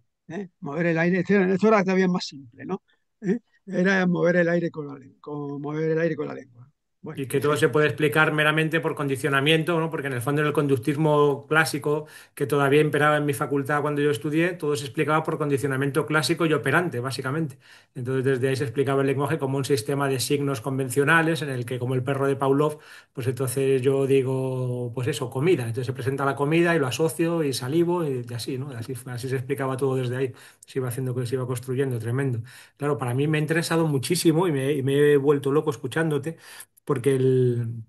Mover el aire, esto era todavía más simple, ¿no? ¿Eh? Era mover el aire con la lengua, mover el aire con la lengua. Bueno, Y que en todo fin, se puede explicar meramente por condicionamiento, ¿no? Porque en el fondo en el conductismo clásico, que todavía imperaba en mi facultad cuando yo estudié, todo se explicaba por condicionamiento clásico y operante, básicamente. Entonces desde ahí se explicaba el lenguaje como un sistema de signos convencionales en el que, como el perro de Pavlov, pues entonces yo digo, pues eso, comida. Entonces se presenta la comida y lo asocio y salivo y así, ¿no? Así se explicaba todo desde ahí. Se iba haciendo, se iba construyendo, tremendo. Claro, para mí me ha interesado muchísimo y me he vuelto loco escuchándote porque el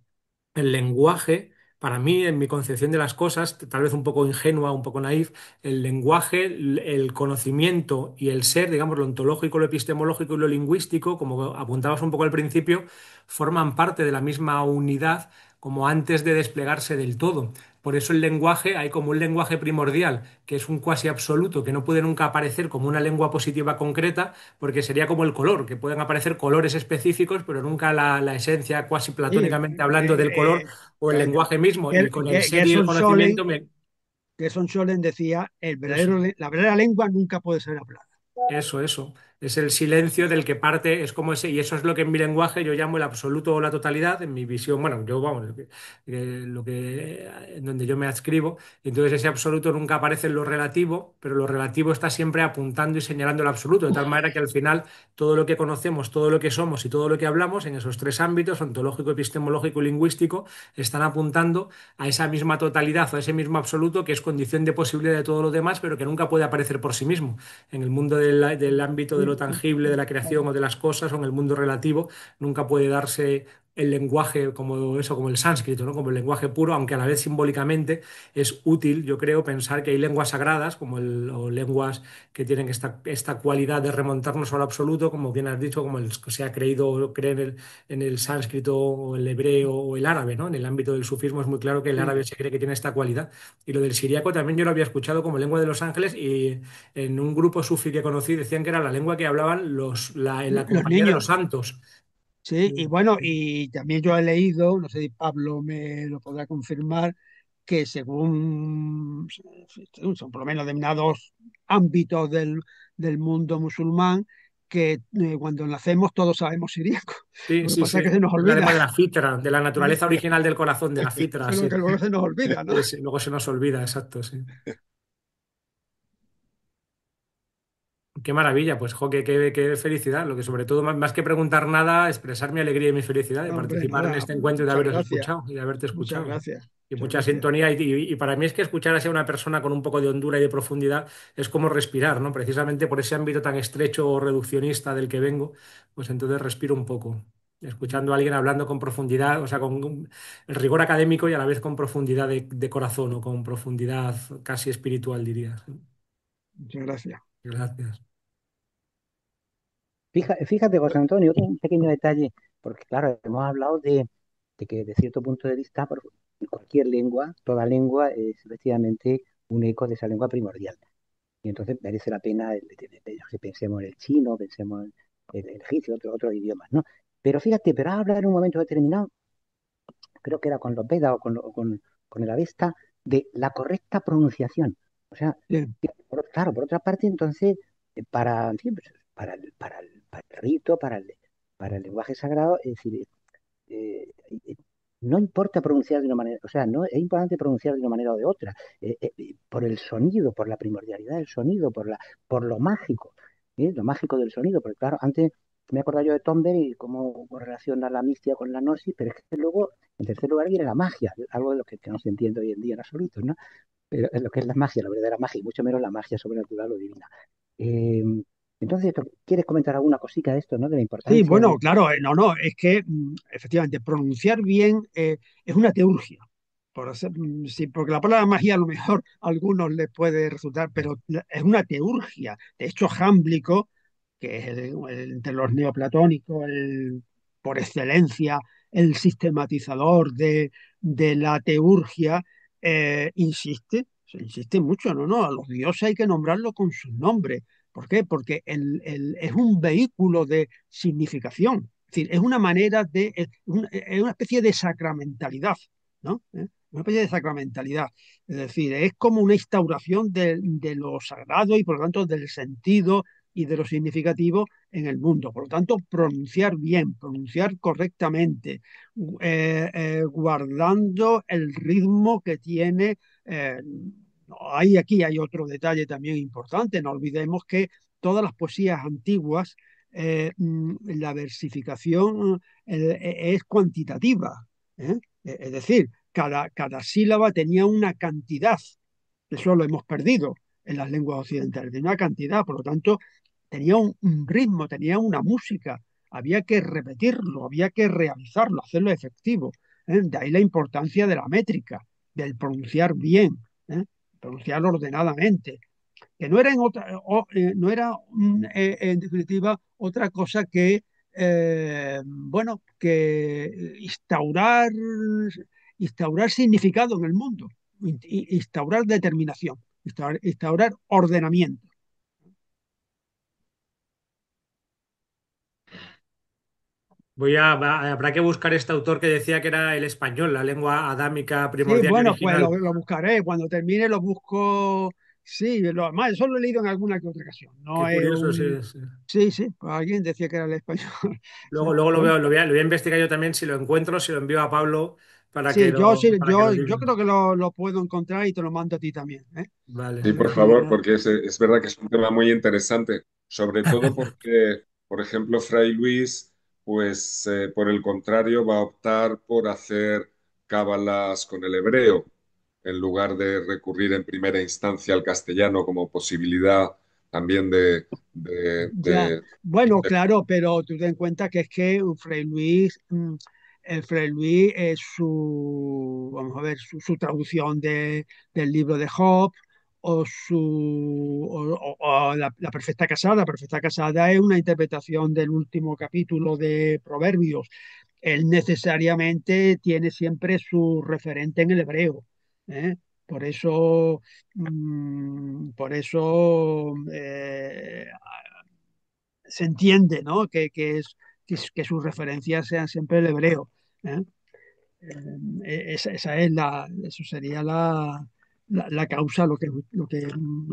lenguaje, para mí, en mi concepción de las cosas, tal vez un poco ingenua, un poco naif, el lenguaje, el conocimiento y el ser, digamos, lo ontológico, lo epistemológico y lo lingüístico, como apuntabas un poco al principio, forman parte de la misma unidad como antes de desplegarse del todo. Por eso el lenguaje, hay como un lenguaje primordial, que es un cuasi absoluto, que no puede nunca aparecer como una lengua positiva concreta, porque sería como el color, que pueden aparecer colores específicos, pero nunca la esencia, cuasi sí, platónicamente hablando, del color o el que, lenguaje mismo. Y con el ser y el Gerson conocimiento, Scholem, Gerson Scholem decía, eso. la verdadera lengua nunca puede ser hablada. Eso. Es el silencio del que parte, es como ese, y eso es lo que en mi lenguaje yo llamo el absoluto o la totalidad, en mi visión, bueno, yo vamos, en donde yo me adscribo, y entonces ese absoluto nunca aparece en lo relativo, pero lo relativo está siempre apuntando y señalando el absoluto, de tal manera que al final todo lo que conocemos, todo lo que somos y todo lo que hablamos en esos tres ámbitos, ontológico, epistemológico y lingüístico, están apuntando a esa misma totalidad o a ese mismo absoluto que es condición de posibilidad de todo lo demás, pero que nunca puede aparecer por sí mismo en el mundo del ámbito de lo tangible, de la creación o de las cosas, o en el mundo relativo, nunca puede darse el lenguaje como eso, como el sánscrito, ¿no? Como el lenguaje puro, aunque a la vez simbólicamente es útil, yo creo, pensar que hay lenguas sagradas, o lenguas que tienen esta cualidad de remontarnos al absoluto, como bien has dicho, como el que se ha creído o cree en el sánscrito o el hebreo o el árabe, ¿no? En el ámbito del sufismo es muy claro que el Sí. árabe se cree que tiene esta cualidad. Y lo del siríaco también yo lo había escuchado como lengua de los ángeles, y en un grupo sufi que conocí decían que era la lengua que hablaban en la Los compañía de los niños, santos. sí, y bueno, y también yo he leído, no sé si Pablo me lo podrá confirmar, que según son por lo menos determinados ámbitos del mundo musulmán, que cuando nacemos todos sabemos siríaco. Sí, Lo que sí, pasa sí. es que se nos Es la olvida, lengua de la fitra, de la ¿eh? naturaleza original del corazón, de la fitra, Solo sí. que luego se nos olvida, ¿no? Sí, sí, luego se nos olvida, exacto, sí. Qué maravilla, pues, jo, qué felicidad. Lo que sobre todo, más que preguntar nada, expresar mi alegría y mi felicidad de No, hombre, participar en nada, este encuentro y de muchas haberos gracias, escuchado y de haberte muchas escuchado. gracias, Y muchas mucha gracias. sintonía. Y para mí es que escuchar así a una persona con un poco de hondura y de profundidad es como respirar, ¿no? Precisamente por ese ámbito tan estrecho o reduccionista del que vengo, pues entonces respiro un poco. Escuchando a alguien hablando con profundidad, o sea, con el rigor académico y a la vez con profundidad de corazón o con profundidad casi espiritual, diría. Muchas gracias. Gracias. Fíjate, José Antonio, un pequeño detalle, porque claro, hemos hablado de que de cierto punto de vista, cualquier lengua, toda lengua es efectivamente un eco de esa lengua primordial. Y entonces merece la pena que pensemos en el chino, pensemos en el egipcio, otros idiomas, ¿no? Pero fíjate, pero habla en un momento determinado, creo que era con los Vedas con el Avesta, de la correcta pronunciación. O sea, Bien. claro, por otra parte, entonces, en fin, pues, para el rito, para el lenguaje sagrado, es decir, eh, eh, no importa pronunciar de una manera, o sea, no es importante pronunciar de una manera o de otra, por el sonido, por la primordialidad del sonido, por lo mágico del sonido, porque claro, antes me acuerdo yo de Tomber y cómo relaciona la mistia con la gnosis, pero es que luego, en tercer lugar, viene la magia, algo de lo que no se entiende hoy en día en absoluto, ¿no? Pero es lo que es la magia, la verdadera magia, y mucho menos la magia sobrenatural o divina. Eh, entonces, ¿quieres comentar alguna cosita de esto, ¿no? De la Sí, importancia bueno, de... claro, no, es que efectivamente pronunciar bien es una teurgia. Sí, porque la palabra magia a lo mejor a algunos les puede resultar, pero es una teurgia. De hecho, Jámblico, que es entre los neoplatónicos, por excelencia, el sistematizador de la teurgia, insiste mucho, ¿no? A los dioses hay que nombrarlos con sus nombres. ¿Por qué? Porque es un vehículo de significación. Es decir, es una manera es una especie de sacramentalidad, ¿no? Una especie de sacramentalidad. Es decir, es como una instauración de lo sagrado y por lo tanto del sentido y de lo significativo en el mundo. Por lo tanto, pronunciar bien, pronunciar correctamente, guardando el ritmo que tiene. Aquí hay otro detalle también importante. No olvidemos que todas las poesías antiguas, la versificación es cuantitativa. ¿Eh? Es decir, cada sílaba tenía una cantidad. Eso lo hemos perdido en las lenguas occidentales. Tenía una cantidad, por lo tanto, tenía un ritmo, tenía una música. Había que repetirlo, había que realizarlo, hacerlo efectivo. De ahí la importancia de la métrica, del pronunciar bien, ¿eh? Pronunciarlo ordenadamente, que no era no era en definitiva otra cosa que bueno, que instaurar significado en el mundo, instaurar determinación, instaurar ordenamiento. Habrá que buscar este autor que decía que era el español, la lengua adámica Sí, primordial y bueno, pues original. lo buscaré. Cuando termine lo busco. Sí, además, eso lo he leído en alguna que otra ocasión. Qué No es curioso, un. sí, sí. Sí, sí, pues alguien decía que era el español. Sí, Luego bueno. lo voy a investigar yo también, si lo encuentro, si lo envío a Pablo Sí, yo, sí, para que lo yo diga. creo que lo puedo encontrar y te lo mando a ti también, ¿eh? Vale. Sí, ¿Vale? por favor, porque es verdad que es un tema muy interesante, sobre todo porque, por ejemplo, Fray Luis, pues por el contrario, va a optar por hacer cábalas con el hebreo, en lugar de recurrir en primera instancia al castellano como posibilidad también Ya, bueno, claro, pero tú ten en cuenta que es que Fray Luis, el Fray Luis es vamos a ver, su traducción del libro de Job o la Perfecta Casada. La Perfecta Casada es una interpretación del último capítulo de Proverbios. Él necesariamente tiene siempre su referente en el hebreo, ¿eh? Por eso, se entiende, ¿no? Que sus referencias sean siempre el hebreo, ¿eh? Eso sería la causa, lo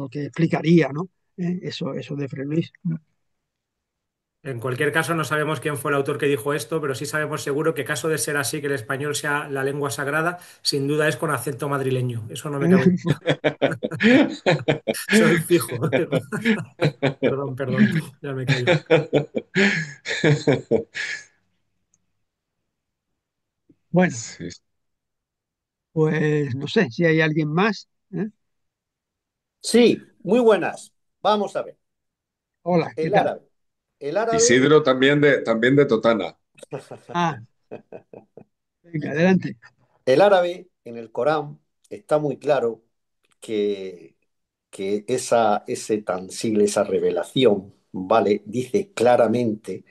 que explicaría, ¿no? Eso de Fray Luis. En cualquier caso, no sabemos quién fue el autor que dijo esto, pero sí sabemos seguro que caso de ser así, que el español sea la lengua sagrada, sin duda es con acento madrileño. Eso no me cabe. Soy fijo. Perdón, perdón, ya me callo. Bueno, Sí. pues no sé si hay alguien más, ¿eh? Sí, muy buenas. Vamos a ver. Hola, ¿qué El tal? árabe. El árabe, Isidro también de Totana. Ah, venga, adelante. el árabe en el Corán está muy claro que, que ese tanzil, esa revelación, ¿vale? Dice claramente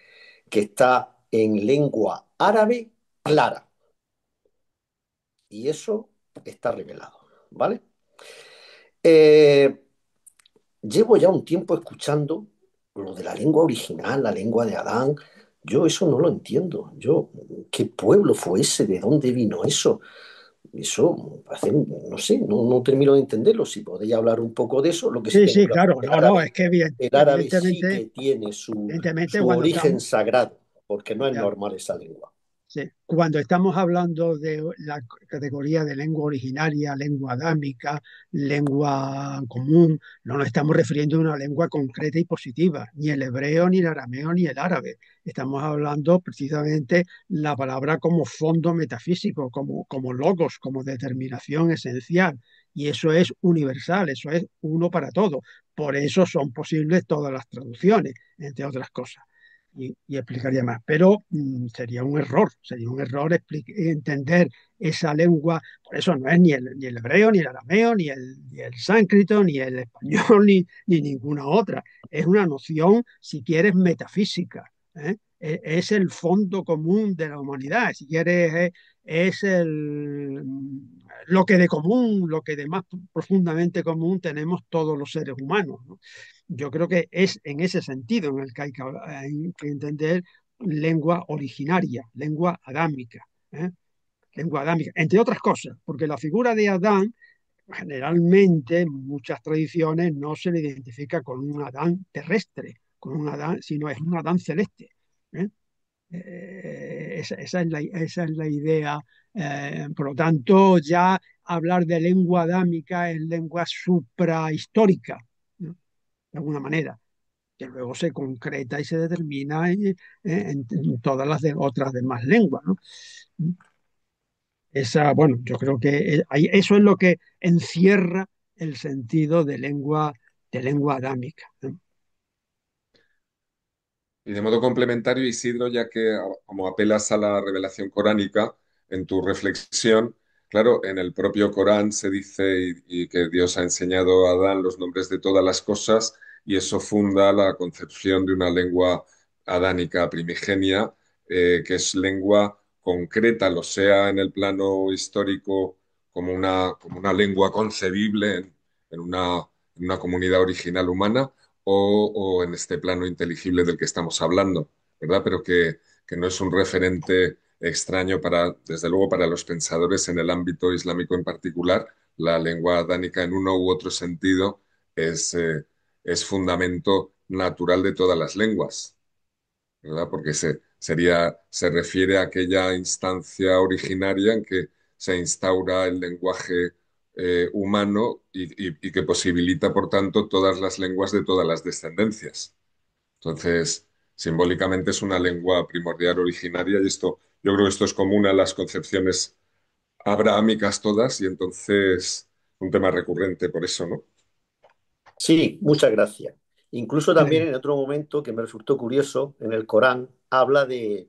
que está en lengua árabe clara. Y eso está revelado, ¿vale? Eh, Llevo ya un tiempo escuchando lo de la lengua original, la lengua de Adán. Yo eso no lo entiendo. Yo, ¿qué pueblo fue ese? ¿De dónde vino eso? Eso, no sé, no termino de entenderlo. Si podéis hablar un poco de eso, lo que sí Sí, tengo sí, claro claro, es que no, no, es que el árabe sí evidentemente, que tiene evidentemente su cuando origen estamos, sagrado, porque no es ya, normal esa lengua. sí, cuando estamos hablando de la categoría de lengua originaria, lengua adámica, lengua común, no nos estamos refiriendo a una lengua concreta y positiva, ni el hebreo, ni el arameo, ni el árabe. Estamos hablando precisamente la palabra como fondo metafísico, como logos, como determinación esencial. Y eso es universal, eso es uno para todo. Por eso son posibles todas las traducciones, entre otras cosas y explicaría más. Pero sería un error entender esa lengua. Por eso no es ni el hebreo, ni el arameo, ni el sánscrito, ni el español, ni ninguna otra. Es una noción, si quieres, metafísica. ¿Eh? Es el fondo común de la humanidad. Si quieres, es lo que de común, lo que de más profundamente común tenemos todos los seres humanos, ¿no? Yo creo que es en ese sentido en el que hay que entender lengua originaria, lengua adámica, ¿eh? Lengua adámica, entre otras cosas, porque la figura de Adán, generalmente, en muchas tradiciones, no se le identifica con un Adán terrestre, con un Adán, sino es un Adán celeste. ¿Eh? Esa es la idea. Por lo tanto, ya hablar de lengua adámica es lengua suprahistórica, ¿no? De alguna manera, que luego se concreta y se determina en todas las otras demás lenguas, ¿no? Bueno, yo creo que eso es lo que encierra el sentido de lengua adámica, ¿no? Y de modo complementario, Isidro, ya que como apelas a la revelación coránica en tu reflexión, claro, en el propio Corán se dice y que Dios ha enseñado a Adán los nombres de todas las cosas y eso funda la concepción de una lengua adánica primigenia, que es lengua concreta, lo sea en el plano histórico como una lengua concebible en una comunidad original humana o en este plano inteligible del que estamos hablando, ¿verdad? Pero que no es un referente extraño para, desde luego, para los pensadores en el ámbito islámico en particular. La lengua dánica en uno u otro sentido es, es fundamento natural de todas las lenguas, ¿verdad? Porque se refiere a aquella instancia originaria en que se instaura el lenguaje humano y que posibilita, por tanto, todas las lenguas de todas las descendencias. Entonces, simbólicamente es una lengua primordial originaria y esto, yo creo que esto es común a las concepciones abrahámicas todas y entonces un tema recurrente por eso, ¿no? Sí, muchas gracias. Incluso también en otro momento que me resultó curioso, en el Corán habla del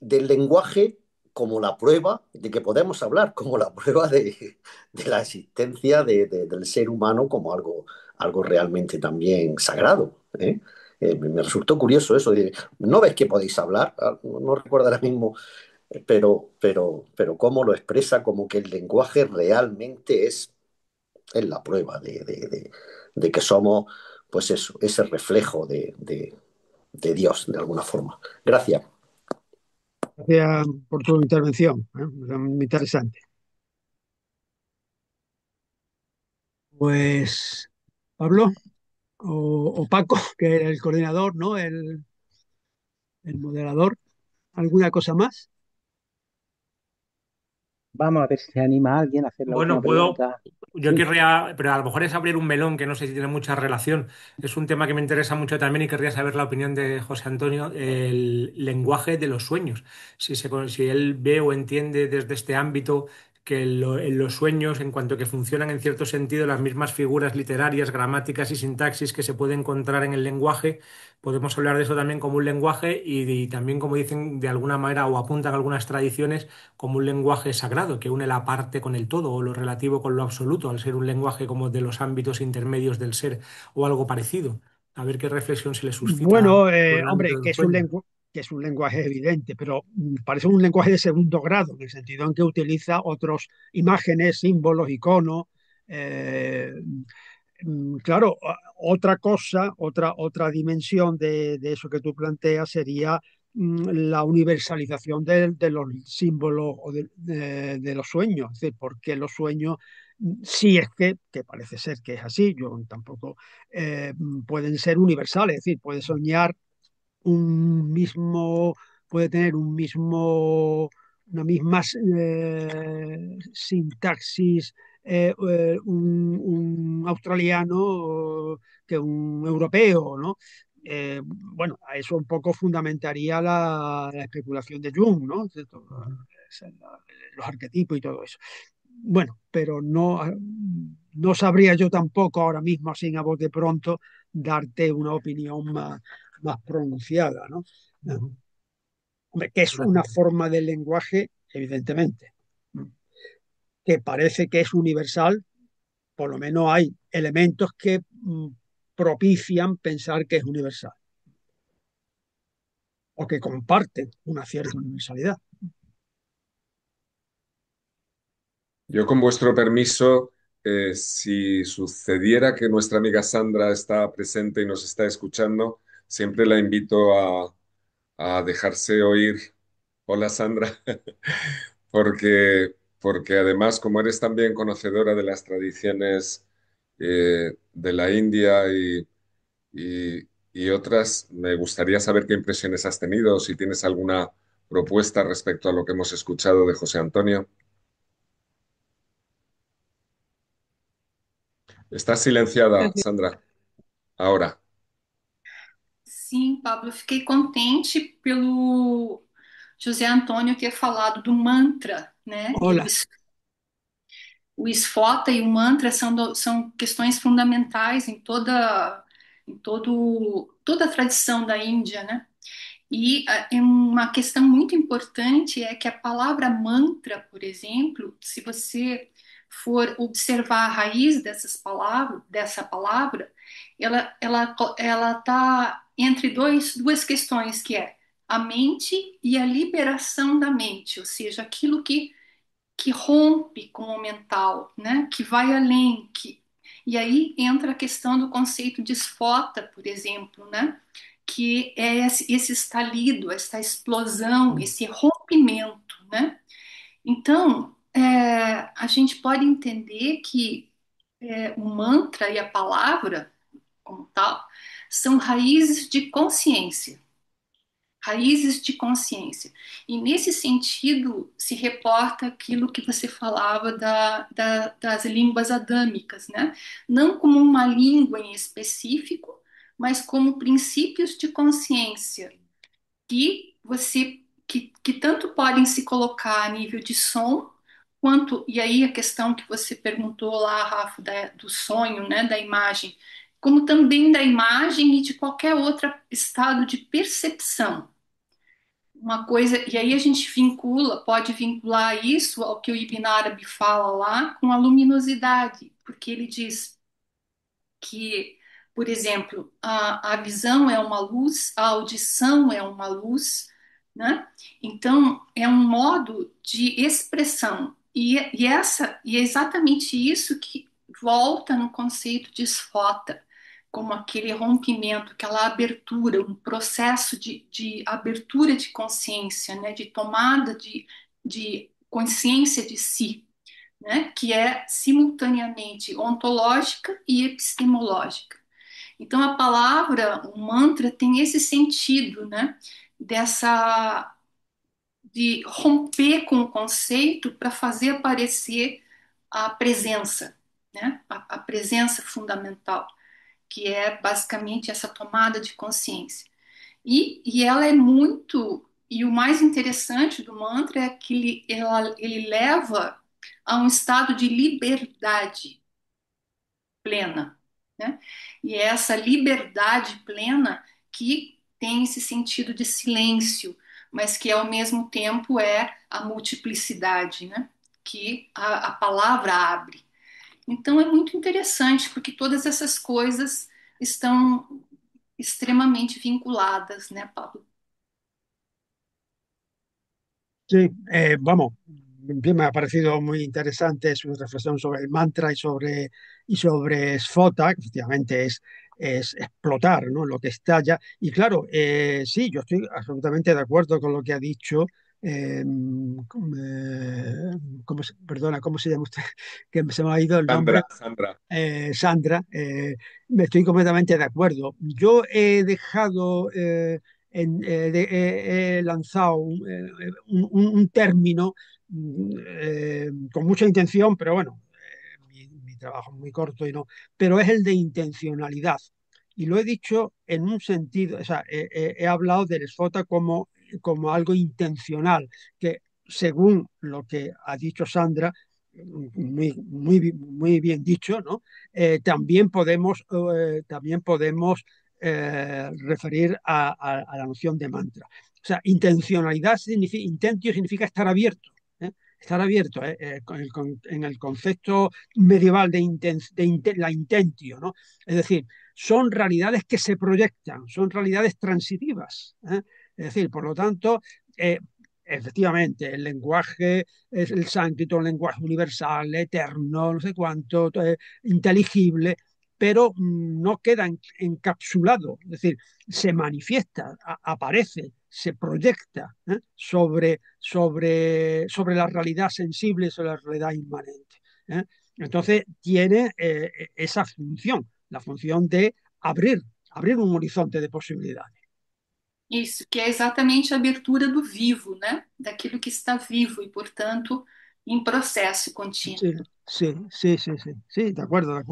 lenguaje como la prueba de que podemos hablar, como la prueba de la existencia del ser humano como algo realmente también sagrado. ¿Eh? Me resultó curioso eso. ¿No ves que podéis hablar? No recuerdo ahora mismo, pero cómo lo expresa como que el lenguaje realmente es la prueba de que somos, pues eso, ese reflejo de Dios, de alguna forma. Gracias. Gracias por tu intervención, ¿eh? Muy interesante. Pues Pablo o Paco, que era el coordinador, ¿no? El moderador, ¿alguna cosa más? Vamos a ver si se anima alguien a hacer la última Bueno, puedo, pregunta. yo Sí, querría, pero a lo mejor es abrir un melón que no sé si tiene mucha relación. Es un tema que me interesa mucho también y querría saber la opinión de José Antonio, el lenguaje de los sueños. Si él ve o entiende desde este ámbito que en los sueños, en cuanto que funcionan en cierto sentido las mismas figuras literarias, gramáticas y sintaxis que se puede encontrar en el lenguaje, podemos hablar de eso también como un lenguaje y también, como dicen de alguna manera o apuntan algunas tradiciones, como un lenguaje sagrado que une la parte con el todo o lo relativo con lo absoluto, al ser un lenguaje como de los ámbitos intermedios del ser o algo parecido. A ver qué reflexión se le suscita Bueno, por el ámbito hombre, de los sueños. que es un lenguaje evidente, pero parece un lenguaje de segundo grado, en el sentido en que utiliza otras imágenes, símbolos, iconos. eh, claro, otra cosa, otra dimensión de eso que tú planteas sería la universalización de los símbolos o de los sueños. Es decir, porque los sueños, sí es que parece ser que es así, yo tampoco, pueden ser universales. Es decir, puede soñar un mismo, puede tener una misma sintaxis, un australiano que un europeo, ¿no? Bueno, a eso un poco fundamentaría la especulación de Jung, ¿no? Ujú. Los arquetipos y todo eso. Bueno, pero no sabría yo tampoco ahora mismo, así a bote pronto, darte una opinión más pronunciada, ¿no? Ujú. Hombre, que es una Gracias. forma del lenguaje, evidentemente, que parece que es universal. Por lo menos hay elementos que propician pensar que es universal o que comparten una cierta universalidad. Yo, con vuestro permiso, si sucediera que nuestra amiga Sandra está presente y nos está escuchando, siempre la invito a dejarse oír. Hola, Sandra. Porque además, como eres también conocedora de las tradiciones de la India y otras, me gustaría saber qué impresiones has tenido, si tienes alguna propuesta respecto a lo que hemos escuchado de José Antonio. Estás silenciada, Sandra, ahora. Sim, Pablo, eu fiquei contente pelo José Antônio ter falado do mantra, né? Hola. O esfota e o mantra são questões fundamentais toda a tradição da Índia, né? E uma questão muito importante é que a palavra mantra, por exemplo, se você for observar a raiz dessa palavra, ela está entre duas questões, que é a mente e a liberação da mente, ou seja, aquilo que rompe com o mental, né? Que vai além, e aí entra a questão do conceito de esfota, por exemplo, né? Que é esse estalido, essa explosão, esse rompimento, né? Então, a gente pode entender que o mantra e a palavra, como tal, são raízes de consciência. E nesse sentido se reporta aquilo que você falava das línguas adâmicas, né? Não como uma língua em específico, mas como princípios de consciência que tanto podem se colocar a nível de som, quanto, e aí a questão que você perguntou lá, Rafa, do sonho, né, da imagem, como também da imagem e de qualquer outro estado de percepção. Uma coisa, e aí a gente pode vincular isso ao que o Ibn Arabi fala lá com a luminosidade, porque ele diz que, por exemplo, a visão é uma luz, a audição é uma luz, né? Então, é um modo de expressão. E é exatamente isso que volta no conceito de esfota, como aquele rompimento, aquela abertura, um processo de abertura de consciência, né? De tomada de consciência de si, né, que é simultaneamente ontológica e epistemológica. Então a palavra, o mantra tem esse sentido, né, dessa de romper com o conceito para fazer aparecer a presença, né, a presença fundamental, que é basicamente essa tomada de consciência. E ela é muito. E o mais interessante do mantra é que ele leva a um estado de liberdade plena, né? E é essa liberdade plena que tem esse sentido de silêncio, mas que ao mesmo tempo é a multiplicidade, né? Que a palavra abre. Então é muito interessante, porque todas essas coisas estão extremamente vinculadas, né, Pablo? Sí, vamos, bien, me ha parecido muy interesante su reflexión sobre el mantra y sobre Sfota, que efectivamente es explotar, ¿no? Lo que estalla. Y claro, sí, yo estoy absolutamente de acuerdo con lo que ha dicho. eh, perdona, ¿cómo se llama usted? Que se me ha ido el Sandra, nombre. Sandra. Sandra, me estoy completamente de acuerdo. Yo he dejado, he lanzado un término con mucha intención, pero bueno, mi trabajo es muy corto y no, pero es el de intencionalidad. Y lo he dicho en un sentido, o sea, he hablado del SFOTA como algo intencional, que según lo que ha dicho Sandra, muy bien dicho, ¿no? También podemos referir a la noción de mantra. O sea, intencionalidad significa, intentio significa estar abierto. ¿Eh? Estar abierto en el concepto medieval de la intentio, ¿no? Es decir, son realidades que se proyectan, son realidades transitivas. ¿Eh? Es decir, por lo tanto, eh, efectivamente, el lenguaje es el sánscrito, un lenguaje universal, eterno, no sé cuánto, inteligible, pero no queda encapsulado, es decir, se manifiesta, aparece, se proyecta sobre la realidad sensible, sobre la realidad inmanente. ¿Eh? Entonces tiene esa función, la función de abrir un horizonte de posibilidades. Isso, que é exatamente a abertura do vivo, né? Daquilo que está vivo e, portanto, em processo contínuo. Sí, sí, de acuerdo,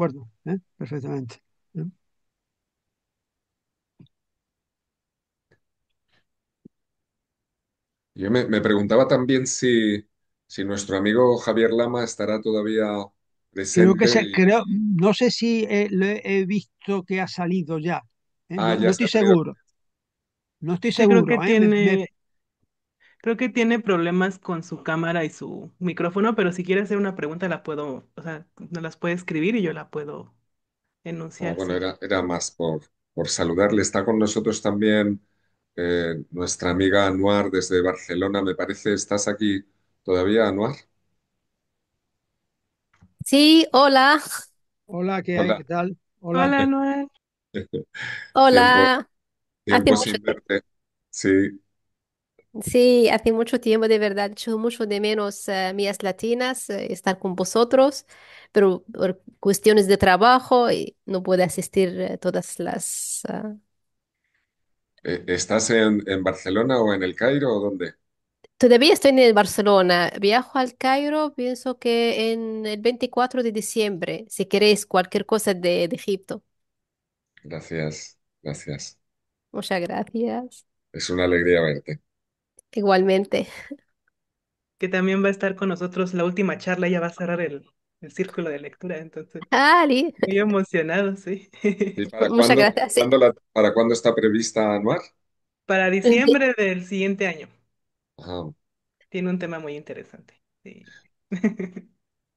perfectamente. ¿Eh? Yo me preguntaba también si nuestro amigo Javier Lama estará todavía Creo que presente. no sé si lo he visto que ha salido ya. Ah, No ya se estoy ha podido. seguro, no estoy Sí, seguro. creo que tiene problemas con su cámara y su micrófono, pero si quiere hacer una pregunta la puedo, o sea, no las puede escribir y yo la puedo Ah, enunciar, bueno, sí. era más por saludarle. Está con nosotros también nuestra amiga Anuar desde Barcelona, me parece. ¿Estás aquí todavía, Anuar? Sí, hola, Hola, ¿qué hay? Hola. ¿Qué tal? Hola. Hola, Noel. Tiempo, hola. Hace tiempo mucho, sin verte. Sí, sí, hace mucho tiempo de verdad, echo mucho de menos mías latinas, estar con vosotros, pero por cuestiones de trabajo no puedo asistir todas las... ¿estás en Barcelona o en el Cairo o dónde? Todavía estoy en Barcelona, viajo al Cairo, pienso que en el 24 de diciembre, si queréis cualquier cosa de Egipto. Gracias, gracias. Muchas gracias. Es una alegría verte. Igualmente. Que también va a estar con nosotros la última charla, ya va a cerrar el círculo de lectura, entonces, Ah, muy emocionado, sí. ¿Y muchas gracias. Sí. para cuándo está prevista, Anuar? Para El di- diciembre del siguiente año. Ajá. Tiene un tema muy interesante. Sí.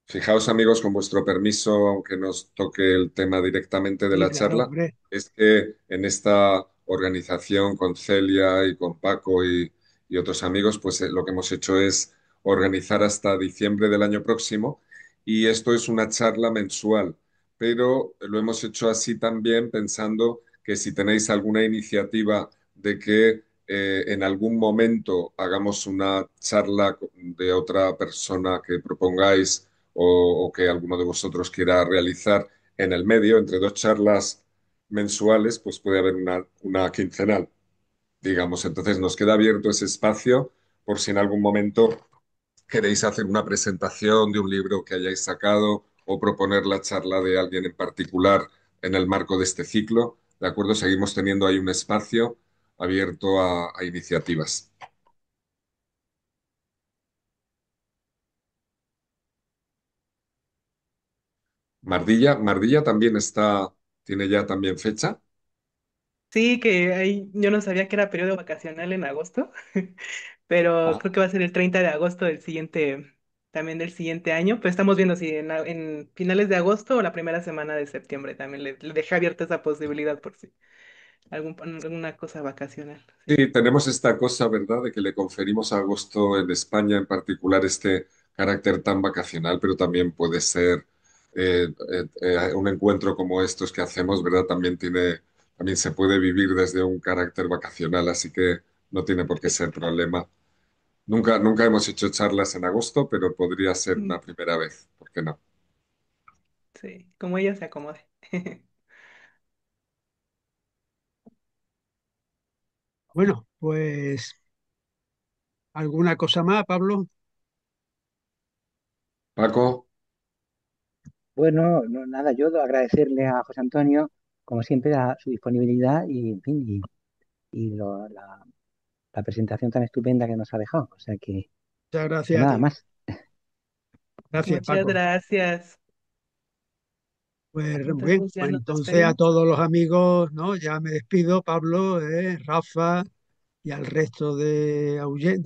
Fijaos, amigos, con vuestro permiso, aunque nos toque el tema directamente de Sí, la claro, charla, hombre. es que en esta organización con Celia y con Paco y otros amigos, pues lo que hemos hecho es organizar hasta diciembre del año próximo y esto es una charla mensual, pero lo hemos hecho así también pensando que si tenéis alguna iniciativa de que en algún momento hagamos una charla de otra persona que propongáis o que alguno de vosotros quiera realizar en el medio, entre dos charlas mensuales, pues puede haber una quincenal, digamos. Entonces nos queda abierto ese espacio por si en algún momento queréis hacer una presentación de un libro que hayáis sacado o proponer la charla de alguien en particular en el marco de este ciclo. ¿De acuerdo? Seguimos teniendo ahí un espacio abierto a iniciativas. Mardilla también tiene ya también fecha. Sí, que ahí yo no sabía que era periodo vacacional en agosto, pero creo que va a ser el 30 de agosto del siguiente, también del siguiente año, pero estamos viendo si en finales de agosto o la primera semana de septiembre también le dejé abierta esa posibilidad por si alguna cosa vacacional. Sí, Sí, tenemos esta cosa, ¿verdad?, de que le conferimos a agosto en España en particular este carácter tan vacacional, pero también puede ser un encuentro como estos que hacemos, ¿verdad? También se puede vivir desde un carácter vacacional, así que no tiene por qué ser problema. Nunca hemos hecho charlas en agosto, pero podría ser mm, una primera vez, ¿por qué no? sí, como ella se acomode. Bueno, pues alguna cosa más, Pablo. Paco, Bueno, no, nada, yo agradecerle a José Antonio, como siempre, su disponibilidad y, en fin, la presentación tan estupenda que nos ha dejado. O sea Muchas que gracias a nada ti. más. Gracias, Muchas Paco. gracias. Pues bien, Entonces ya pues nos entonces a despedimos. todos los amigos, ¿no? Ya me despido, Pablo, Rafa y al resto de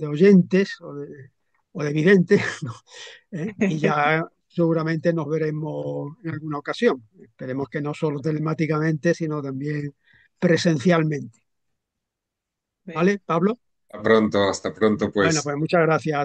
oyentes o de videntes, ¿no? Y ya seguramente nos veremos en alguna ocasión. Esperemos que no solo telemáticamente, sino también presencialmente. Sí. ¿Vale, Pablo? hasta pronto, Bueno, pues. pues muchas gracias.